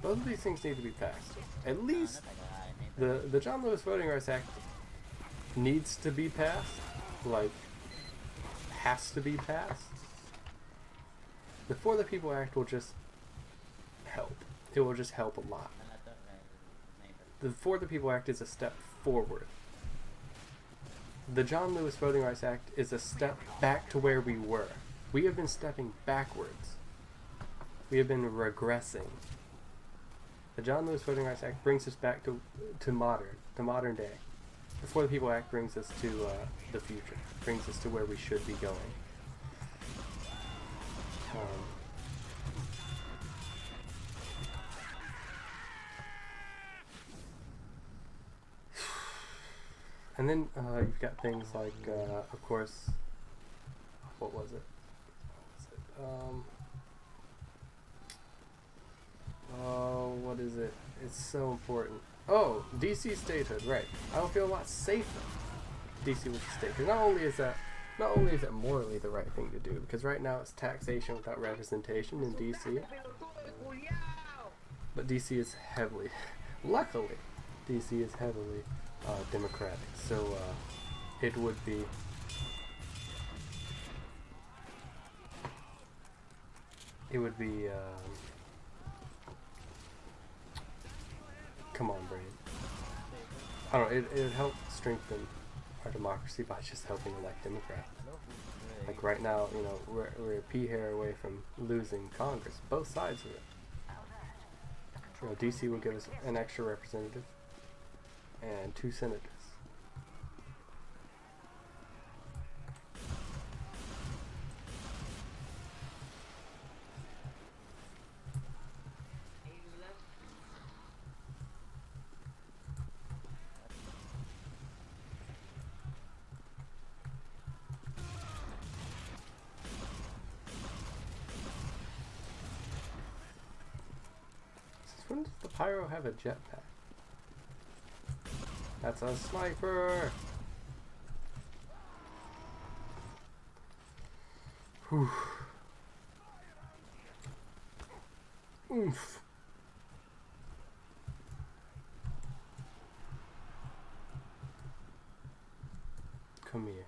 Speaker 1: Both of these things need to be passed. At least the John Lewis Voting Rights Act needs to be passed, like has to be passed. The For the People Act will just help. It will just help a lot. The For the People Act is a step forward. The John Lewis Voting Rights Act is a step back to where we were. We have been stepping backwards. We have been regressing. The John Lewis Voting Rights Act brings us back to modern day. The For the People Act brings us to the future, brings us to where we should be going. And then you've got things like, of course, what was it? What is it? It's so important. Oh, DC statehood, right. I will feel a lot safer. DC with the state. Because not only is that morally the right thing to do, because right now it's taxation without representation in DC. But DC is heavily, luckily, DC is heavily democratic. So it would be come on, Brain. I don't know, it would help strengthen our democracy by just helping elect Democrats. Like right now, we're a pea hair away from losing Congress, both sides of it. DC will give us an extra representative. and 2 senators. When does the pyro have a jetpack? That's a sniper! Whew. Oof. Come here.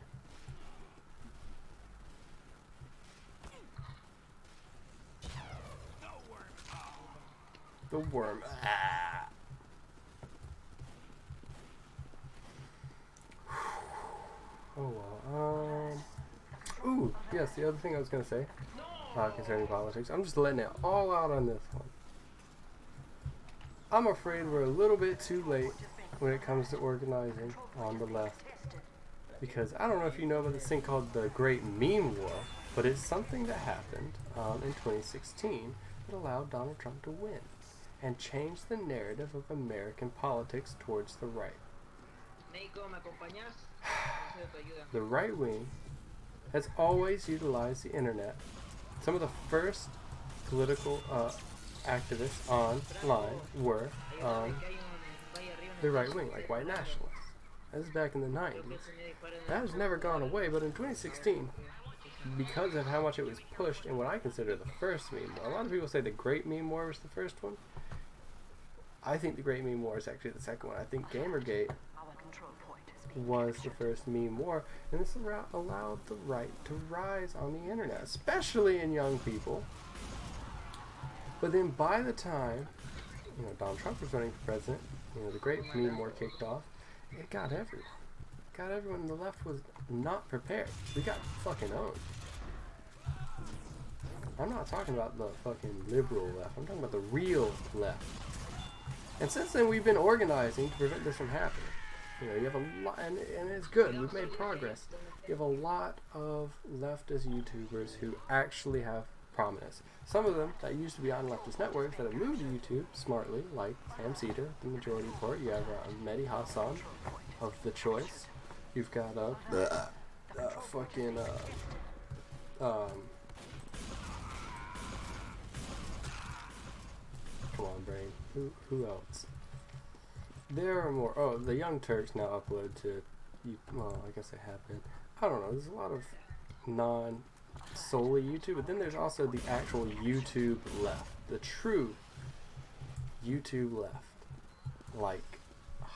Speaker 1: The worm. Ah. Oh well. Ooh, yes. The other thing I was gonna say concerning politics, I'm just letting it all out on this one. I'm afraid we're a little bit too late when it comes to organizing on the left, because I don't know if you know about this thing called the Great Meme War, but it's something that happened in 2016 that allowed Donald Trump to win and change the narrative of American politics towards the right. The right wing has always utilized the internet. Some of the first political activists online were the right wing, like white nationalists. This is back in the 90s. That has never gone away, but in 2016, because of how much it was pushed in what I consider the first meme war. A lot of people say the Great Meme War was the first one. I think the Great Meme War is actually the second one. I think Gamergate was the first meme war, and this allowed the right to rise on the internet, especially in young people. But then by the time, Donald Trump was running for president, the Great Meme War kicked off, it got everyone. It got everyone. The left was not prepared. We got fucking owned. I'm not talking about the fucking liberal left. I'm talking about the real left. And since then, we've been organizing to prevent this from happening. You have a lot, and it's good. We've made progress. You have a lot of leftist YouTubers who actually have prominence. Some of them that used to be on leftist networks that have moved to YouTube smartly, like Sam Cedar, the Majority Report. You have Mehdi Hassan of The Choice. You've got come on, brain. Who else? There are more. Oh, the Young Turks now upload to. Well, I guess they have been. I don't know. There's a lot of non-solely YouTube, but then there's also the actual YouTube left, the true YouTube left, like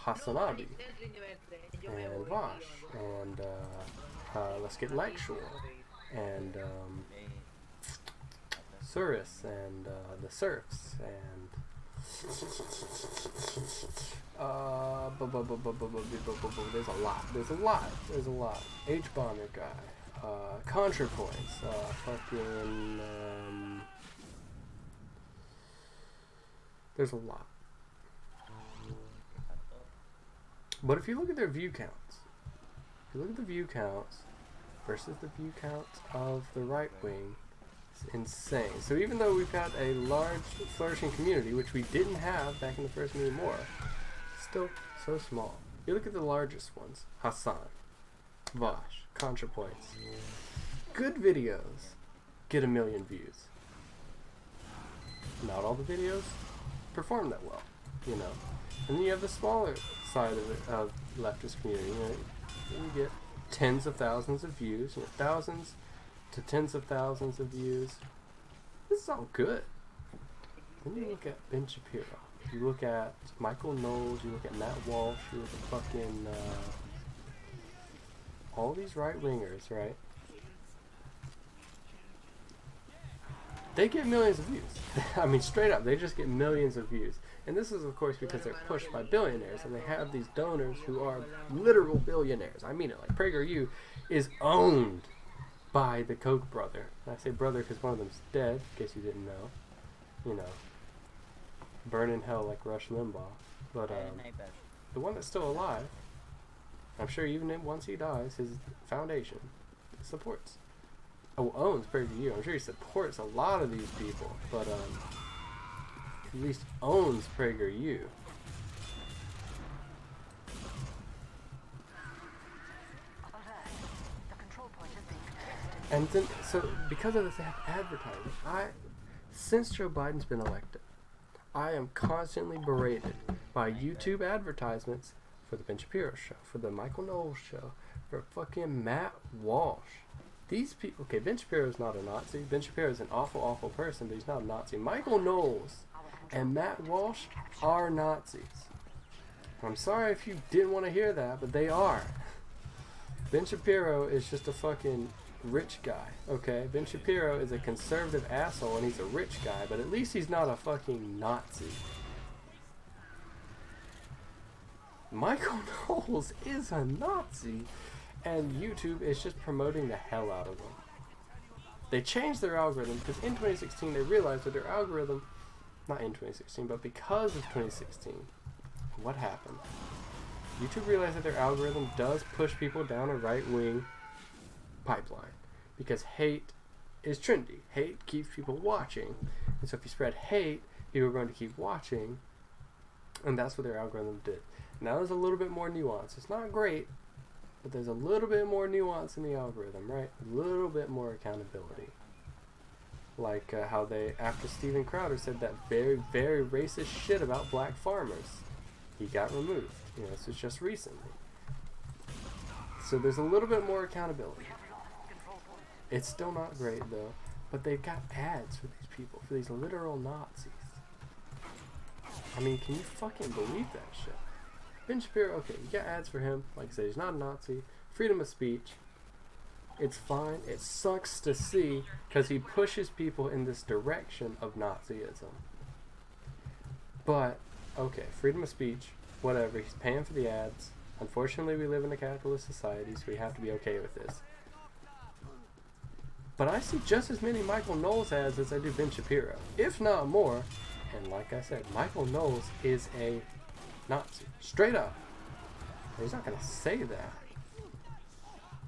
Speaker 1: Hassanabi and Vosh and Let's Get Lectual and Surus and the Surfs and there's a lot. H Bonner guy, ContraPoints, there's a lot. But if you look at their view counts, versus the view counts of the right wing, it's insane. So even though we've got a large flourishing community, which we didn't have back in the first meme war, still so small. You look at the largest ones: Hassan, Vosh, ContraPoints. Good videos get 1 million views. Not all the videos perform that well, And then you have the smaller side of it, of leftist community. You get tens of thousands of views, thousands to tens of thousands of views. This is all good. Then you look at Ben Shapiro. You look at Michael Knowles. You look at Matt Walsh. You look at fucking all these right wingers, right? They get millions of views. I mean, straight up, they just get millions of views. And this is, of course, because they're pushed by billionaires, and they have these donors who are literal billionaires. I mean it. Like PragerU is owned by the Koch brother. And I say brother because one of them's dead, in case you didn't know. Burn in hell like Rush Limbaugh. But the one that's still alive, I'm sure even once he dies, his foundation supports, owns PragerU. I'm sure he supports a lot of these people, but at least owns PragerU. And then, so because of this advertising, since Joe Biden's been elected, I am constantly berated by YouTube advertisements for the Ben Shapiro show, for the Michael Knowles show, for fucking Matt Walsh. These people, okay, Ben Shapiro is not a Nazi. Ben Shapiro is an awful, awful person, but he's not a Nazi. Michael Knowles and Matt Walsh are Nazis. I'm sorry if you didn't want to hear that, but they are. Ben Shapiro is just a fucking rich guy, okay? Ben Shapiro is a conservative asshole and he's a rich guy, but at least he's not a fucking Nazi. Michael Knowles is a Nazi, and YouTube is just promoting the hell out of them. They changed their algorithm because in 2016 they realized that their algorithm, not in 2016, but because of 2016, what happened? YouTube realized that their algorithm does push people down a right-wing pipeline because hate is trendy. Hate keeps people watching, and so if you spread hate, people are going to keep watching, and that's what their algorithm did. Now there's a little bit more nuance. It's not great, but there's a little bit more nuance in the algorithm, right? A little bit more accountability. Like how they, after Steven Crowder said that very, very racist shit about black farmers, he got removed. You know, this was just recently. So there's a little bit more accountability. It's still not great though, but they've got ads for these people, for these literal Nazis. I mean, can you fucking believe that shit? Ben Shapiro, okay, you got ads for him. Like I said, he's not a Nazi. Freedom of speech. It's fine. It sucks to see because he pushes people in this direction of Nazism. But, okay, freedom of speech, whatever. He's paying for the ads. Unfortunately, we live in a capitalist society, so we have to be okay with this. But I see just as many Michael Knowles ads as I do Ben Shapiro, if not more. And like I said, Michael Knowles is a Nazi. Straight up. He's not going to say that.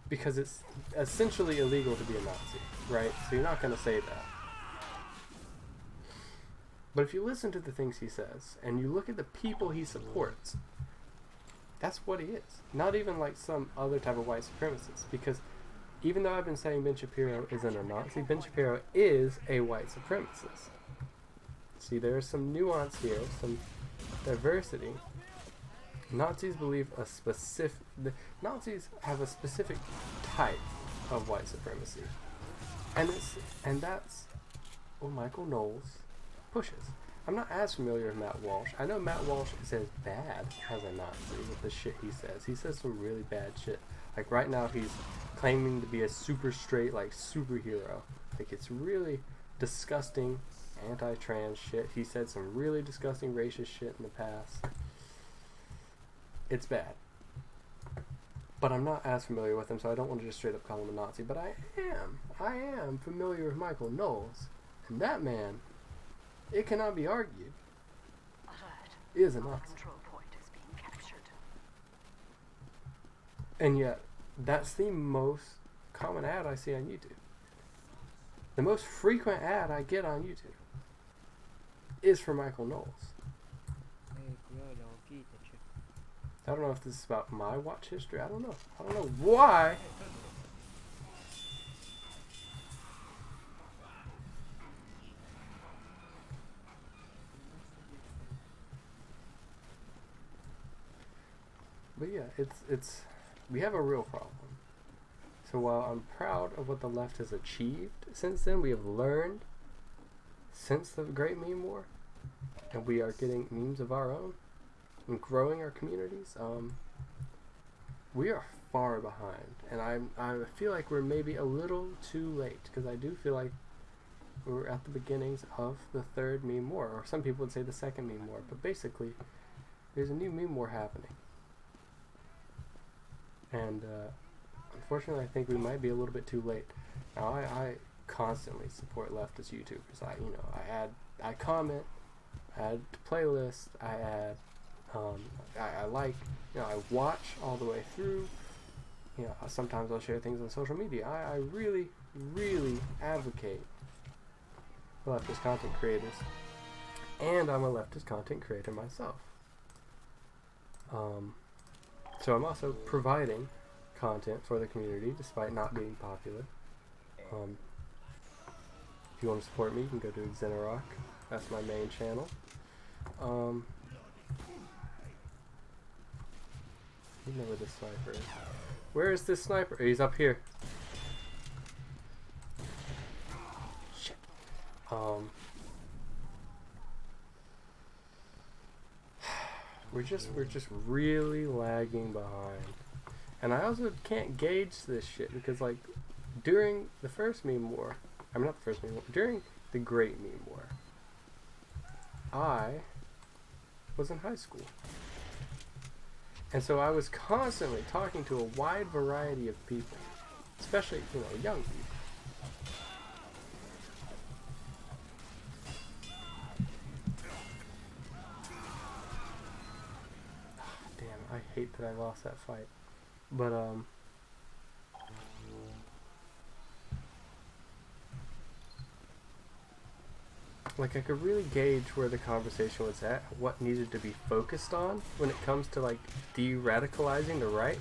Speaker 1: Because it's essentially illegal to be a Nazi, right? So you're not going to say that. But if you listen to the things he says, and you look at the people he supports, that's what he is. Not even like some other type of white supremacist. Because even though I've been saying Ben Shapiro isn't a Nazi, Ben Shapiro is a white supremacist. See, there's some nuance here, some diversity. Nazis believe Nazis have a specific type of white supremacy, and that's what Michael Knowles pushes. I'm not as familiar with Matt Walsh. I know Matt Walsh is as bad as a Nazi with the shit he says. He says some really bad shit. Like right now, he's claiming to be a super straight, like superhero. Like it's really disgusting, anti-trans shit. He said some really disgusting racist shit in the past. It's bad. But I'm not as familiar with him, so I don't want to just straight up call him a Nazi. But I am familiar with Michael Knowles. And that man, it cannot be argued, is a Nazi. And yet, that's the most common ad I see on YouTube. The most frequent ad I get on YouTube is for Michael Knowles. I don't know if this is about my watch history. I don't know. I don't know why. But yeah, it's we have a real problem. So while I'm proud of what the left has achieved since then, we have learned since the Great Meme War, and we are getting memes of our own and growing our communities. We are far behind, and I feel like we're maybe a little too late, because I do feel like we're at the beginnings of the third meme war, or some people would say the second meme war, but basically there's a new meme war happening. And unfortunately, I think we might be a little bit too late. Now, I constantly support leftist YouTubers. I comment, I add to playlists, I add I like, I watch all the way through. Sometimes I'll share things on social media. I really, really advocate leftist content creators, and I'm a leftist content creator myself. So I'm also providing content for the community despite not being popular. If you want to support me, you can go to Xenarock. That's my main channel. You know where this sniper is. Where is this sniper? He's up here. Shit. We're just really lagging behind. And I also can't gauge this shit because, like, during the first meme war, not the first meme war, during the Great Meme War, I was in high school. And so I was constantly talking to a wide variety of people, especially, young people. Damn, I hate that I lost that fight. But, like, I could really gauge where the conversation was at, what needed to be focused on when it comes to, like, de-radicalizing the right?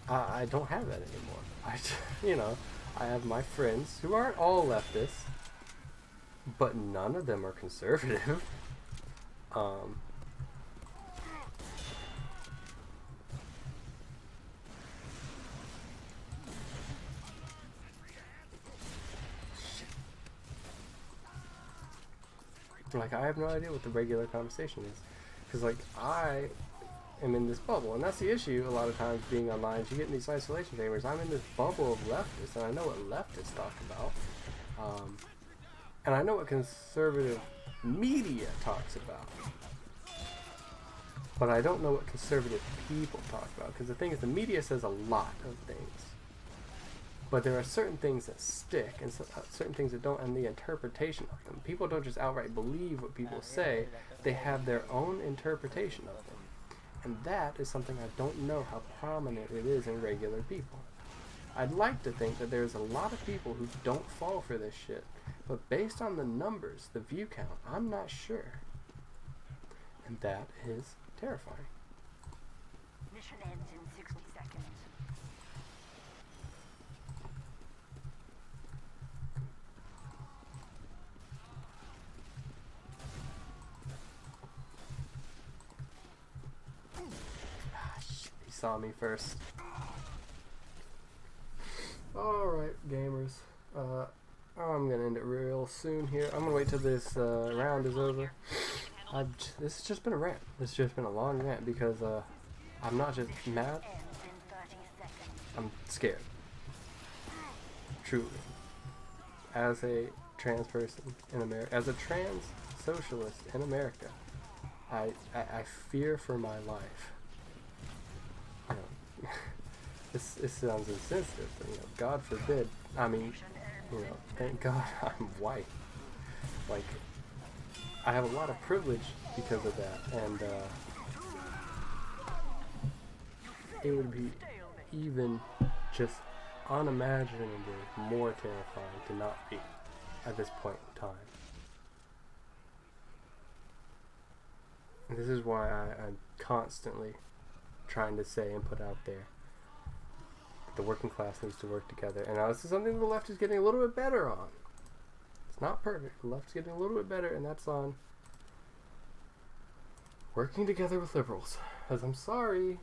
Speaker 1: I don't have that anymore. I have my friends who aren't all leftists, but none of them are conservative. Like, I have no idea what the regular conversation is. Because, like, I am in this bubble. And that's the issue a lot of times being online. Is you get in these isolation chambers. I'm in this bubble of leftists. And I know what leftists talk about. And I know what conservative media talks about. But I don't know what conservative people talk about. Because the thing is, the media says a lot of things. But there are certain things that stick and certain things that don't, and the interpretation of them. People don't just outright believe what people say. They have their own interpretation of them. And that is something I don't know how prominent it is in regular people. I'd like to think that there's a lot of people who don't fall for this shit. But based on the numbers, the view count, I'm not sure. And that is terrifying.
Speaker 2: Mission ends in 60 seconds.
Speaker 1: He saw me first. Alright, gamers. I'm gonna end it real soon here. I'm gonna wait till this round is over. This has just been a rant. This has just been a long rant because I'm not just mad. I'm scared. Truly. As a trans person in America, as a trans socialist in America, I fear for my life. This sounds insensitive, but God forbid. I mean, thank God I'm white. Like, I have a lot of privilege because of that, and it would be even just unimaginably more terrifying to not be at this point in time. And this is why I'm constantly trying to say and put out there that the working class needs to work together. And now this is something the left is getting a little bit better on. It's not perfect. The left's getting a little bit better, and that's on working together with liberals. Because I'm sorry,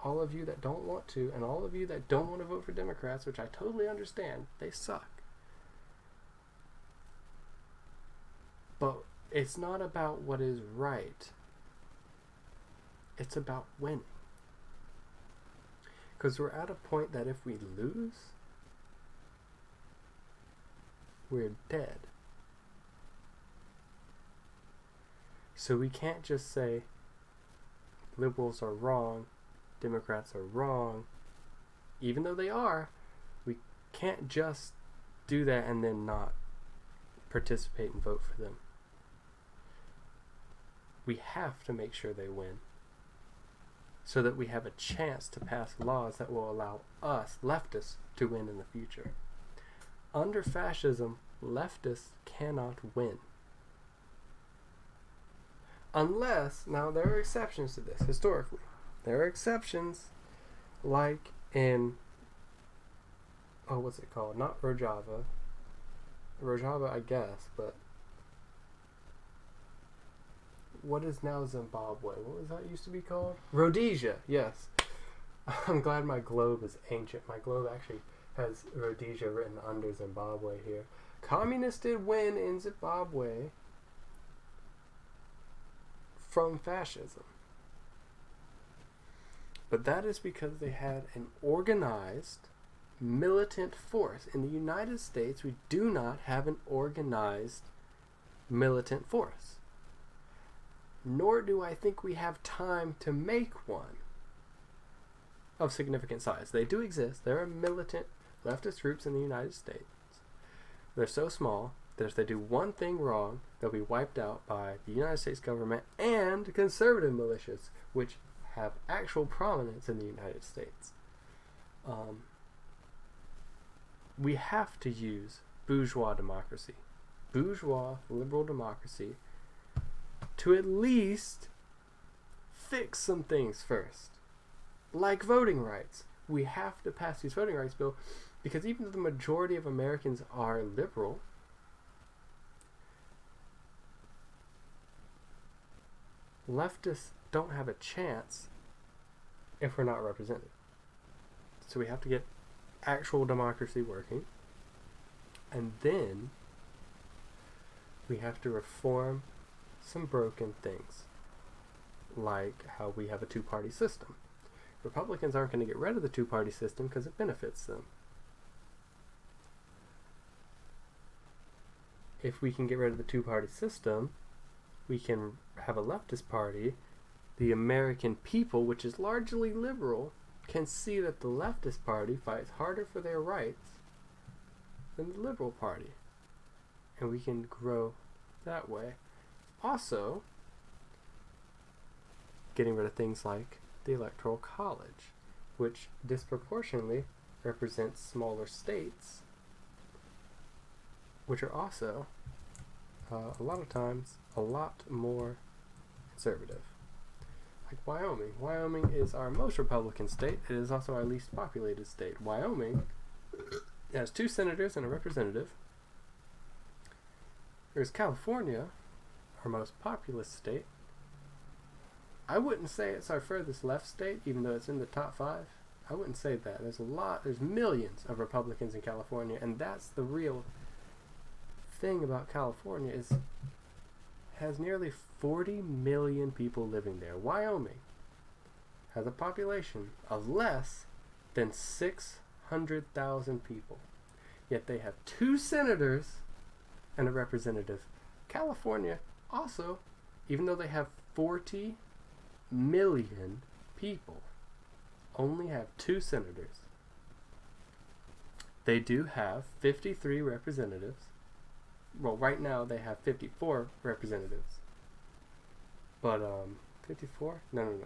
Speaker 1: all of you that don't want to, and all of you that don't want to vote for Democrats, which I totally understand, they suck. But it's not about what is right. It's about winning. Because we're at a point that if we lose, we're dead. So we can't just say liberals are wrong, Democrats are wrong, even though they are. We can't just do that and then not participate and vote for them. We have to make sure they win so that we have a chance to pass laws that will allow us, leftists, to win in the future. Under fascism, leftists cannot win. Unless, now there are exceptions to this, historically. There are exceptions, like in, what's it called? Not Rojava. Rojava, I guess, but what is now Zimbabwe? What was that used to be called? Rhodesia, yes. I'm glad my globe is ancient. My globe actually has Rhodesia written under Zimbabwe here. Communists did win in Zimbabwe from fascism. But that is because they had an organized militant force. In the United States, we do not have an organized militant force. Nor do I think we have time to make one of significant size. They do exist. There are militant leftist groups in the United States. They're so small that if they do one thing wrong, they'll be wiped out by the United States government and conservative militias, which have actual prominence in the United States. We have to use bourgeois democracy, bourgeois liberal democracy, to at least fix some things first. Like voting rights. We have to pass these voting rights bill because even though the majority of Americans are liberal, leftists don't have a chance if we're not represented. So we have to get actual democracy working, and then we have to reform some broken things, like how we have a two-party system. Republicans aren't going to get rid of the two-party system because it benefits them. If we can get rid of the two-party system, we can have a leftist party. The American people, which is largely liberal, can see that the leftist party fights harder for their rights than the liberal party. And we can grow that way. Also, getting rid of things like the Electoral College, which disproportionately represents smaller states, which are also, a lot of times, a lot more conservative. Like Wyoming. Wyoming is our most Republican state. It is also our least populated state. Wyoming has 2 senators and a representative. Whereas California, our most populous state, I wouldn't say it's our furthest left state, even though it's in the top 5. I wouldn't say that. There's millions of Republicans in California, and that's the real thing about California is has nearly 40 million people living there. Wyoming has a population of less than 600,000 people. Yet they have 2 senators and a representative. California also, even though they have 40 million people, only have 2 senators. They do have 53 representatives. Well, right now they have 54 representatives. But, 54? No.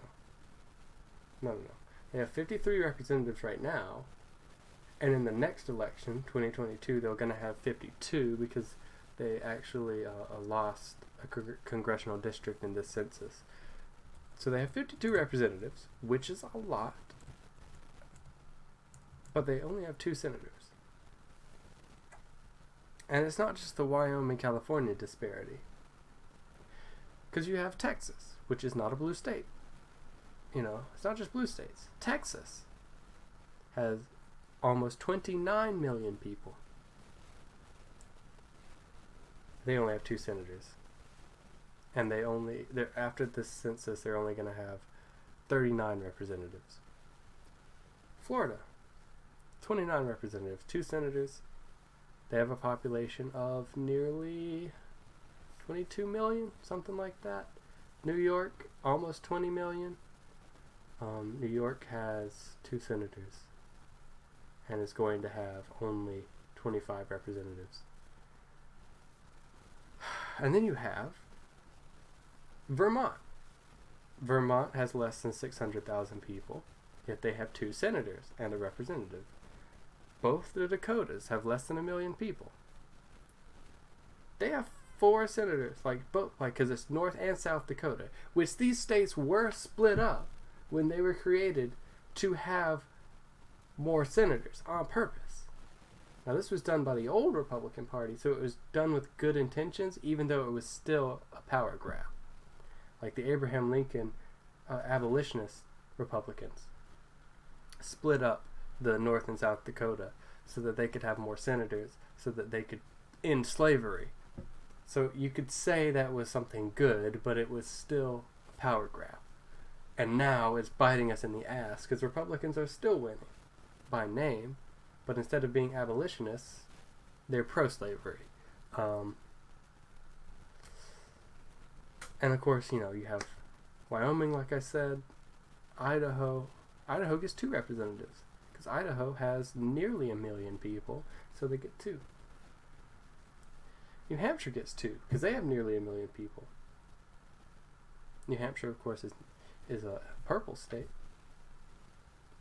Speaker 1: They have 53 representatives right now. And in the next election, 2022, they're going to have 52 because they actually lost a congressional district in this census. So they have 52 representatives, which is a lot. But they only have 2 senators. And it's not just the Wyoming-California disparity. Because you have Texas, which is not a blue state. You know, it's not just blue states. Texas has almost 29 million people. They only have 2 senators. And after this census, they're only going to have 39 representatives. Florida, 29 representatives, 2 senators. They have a population of nearly 22 million, something like that. New York, almost 20 million. New York has 2 senators and is going to have only 25 representatives. And then you have Vermont. Vermont has less than 600,000 people, yet they have 2 senators and a representative. Both the Dakotas have less than 1 million people. They have 4 senators, because it's North and South Dakota, which these states were split up when they were created to have more senators on purpose. Now, this was done by the old Republican Party, so it was done with good intentions, even though it was still a power grab. Like the Abraham Lincoln abolitionist Republicans split up the North and South Dakota so that they could have more senators, so that they could end slavery. So you could say that was something good, but it was still a power grab. And now it's biting us in the ass, because Republicans are still winning by name, but instead of being abolitionists, they're pro-slavery. And of course, you have Wyoming, like I said, Idaho. Idaho gets 2 representatives, because Idaho has nearly 1 million people, so they get 2. New Hampshire gets 2, because they have nearly 1 million people. New Hampshire, of course, is a purple state,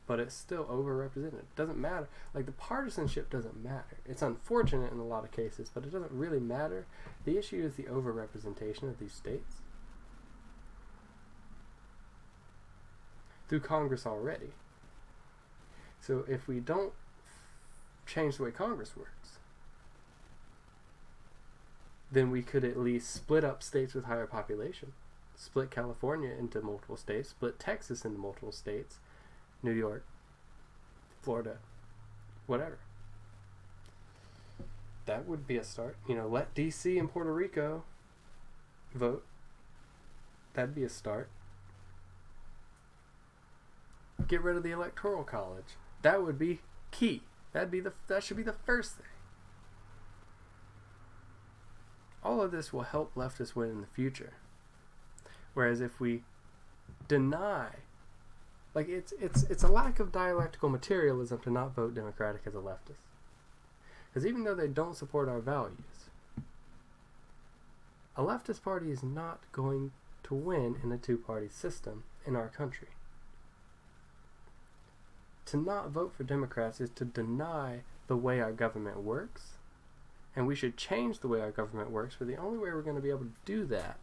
Speaker 1: but it's still overrepresented. It doesn't matter. Like, the partisanship doesn't matter. It's unfortunate in a lot of cases, but it doesn't really matter. The issue is the overrepresentation of these states through Congress already. So if we don't change the way Congress works, then we could at least split up states with higher population. Split California into multiple states, split Texas into multiple states, New York, Florida, whatever. That would be a start. Let DC and Puerto Rico vote. That'd be a start. Get rid of the Electoral College. That would be key. That should be the first thing. All of this will help leftists win in the future. Whereas if we deny, it's a lack of dialectical materialism to not vote Democratic as a leftist. Because even though they don't support our values, a leftist party is not going to win in a 2-party system in our country. To not vote for Democrats is to deny the way our government works, and we should change the way our government works, but the only way we're going to be able to do that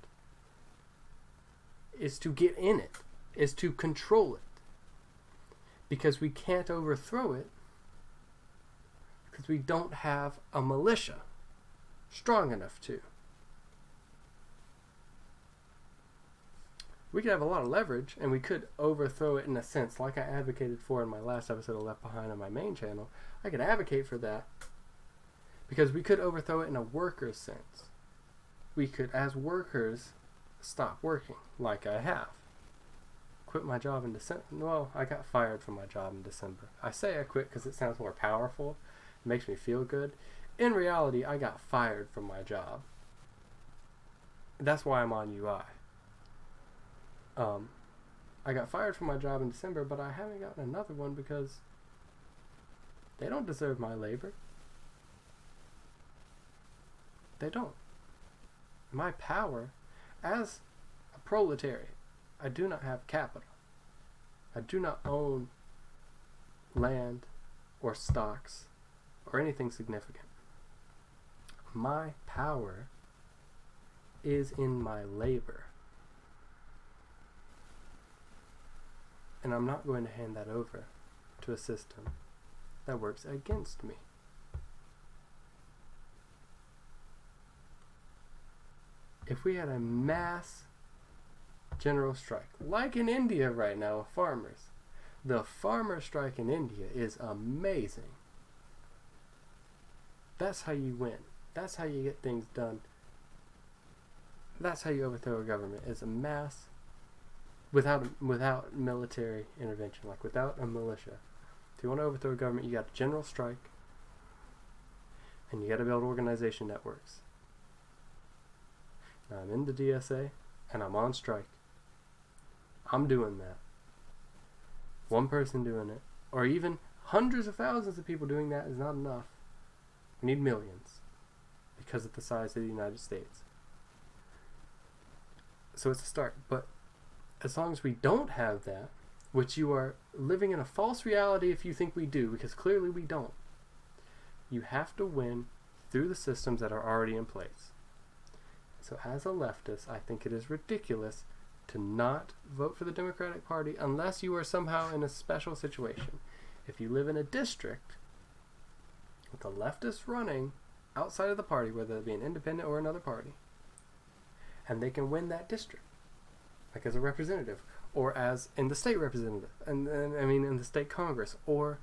Speaker 1: is to get in it, is to control it. Because we can't overthrow it, because we don't have a militia strong enough to. We could have a lot of leverage, and we could overthrow it in a sense, like I advocated for in my last episode of Left Behind on my main channel. I could advocate for that, because we could overthrow it in a worker's sense. We could, as workers, stop working, like I have. Quit my job in December. Well, I got fired from my job in December. I say I quit because it sounds more powerful. It makes me feel good. In reality, I got fired from my job. That's why I'm on UI. I got fired from my job in December, but I haven't gotten another one because they don't deserve my labor. They don't. My power, as a proletariat, I do not have capital. I do not own land or stocks or anything significant. My power is in my labor. And I'm not going to hand that over to a system that works against me. If we had a mass general strike, like in India right now with farmers, the farmer strike in India is amazing. That's how you win. That's how you get things done. That's how you overthrow a government, is a mass, without military intervention, like without a militia. If you want to overthrow a government, you got a general strike, and you got to build organization networks. Now, I'm in the DSA, and I'm on strike. I'm doing that. One person doing it, or even hundreds of thousands of people doing that is not enough. We need millions, because of the size of the United States. So it's a start. But as long as we don't have that, which you are living in a false reality if you think we do, because clearly we don't, you have to win through the systems that are already in place. So as a leftist, I think it is ridiculous to not vote for the Democratic Party unless you are somehow in a special situation. If you live in a district with a leftist running outside of the party, whether it be an independent or another party, and they can win that district, like as a representative, or as in the state representative, and in the state Congress, or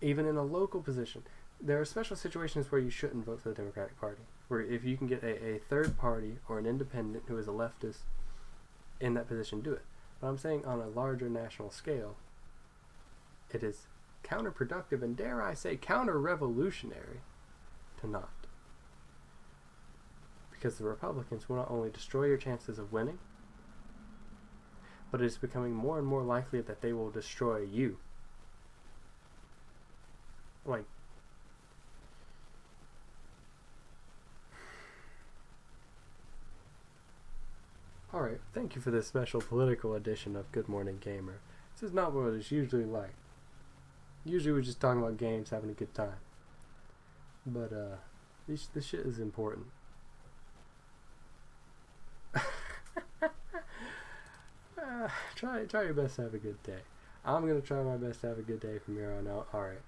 Speaker 1: even in a local position. There are special situations where you shouldn't vote for the Democratic Party, where if you can get a third party or an independent who is a leftist in that position, do it. But I'm saying on a larger national scale, it is counterproductive and, dare I say, counter-revolutionary to not. Because the Republicans will not only destroy your chances of winning, but it is becoming more and more likely that they will destroy you. Like, alright, thank you for this special political edition of Good Morning Gamer. This is not what it's usually like. Usually we're just talking about games, having a good time. But, this shit is important. Try your best to have a good day. I'm gonna try my best to have a good day from here on out. Alright.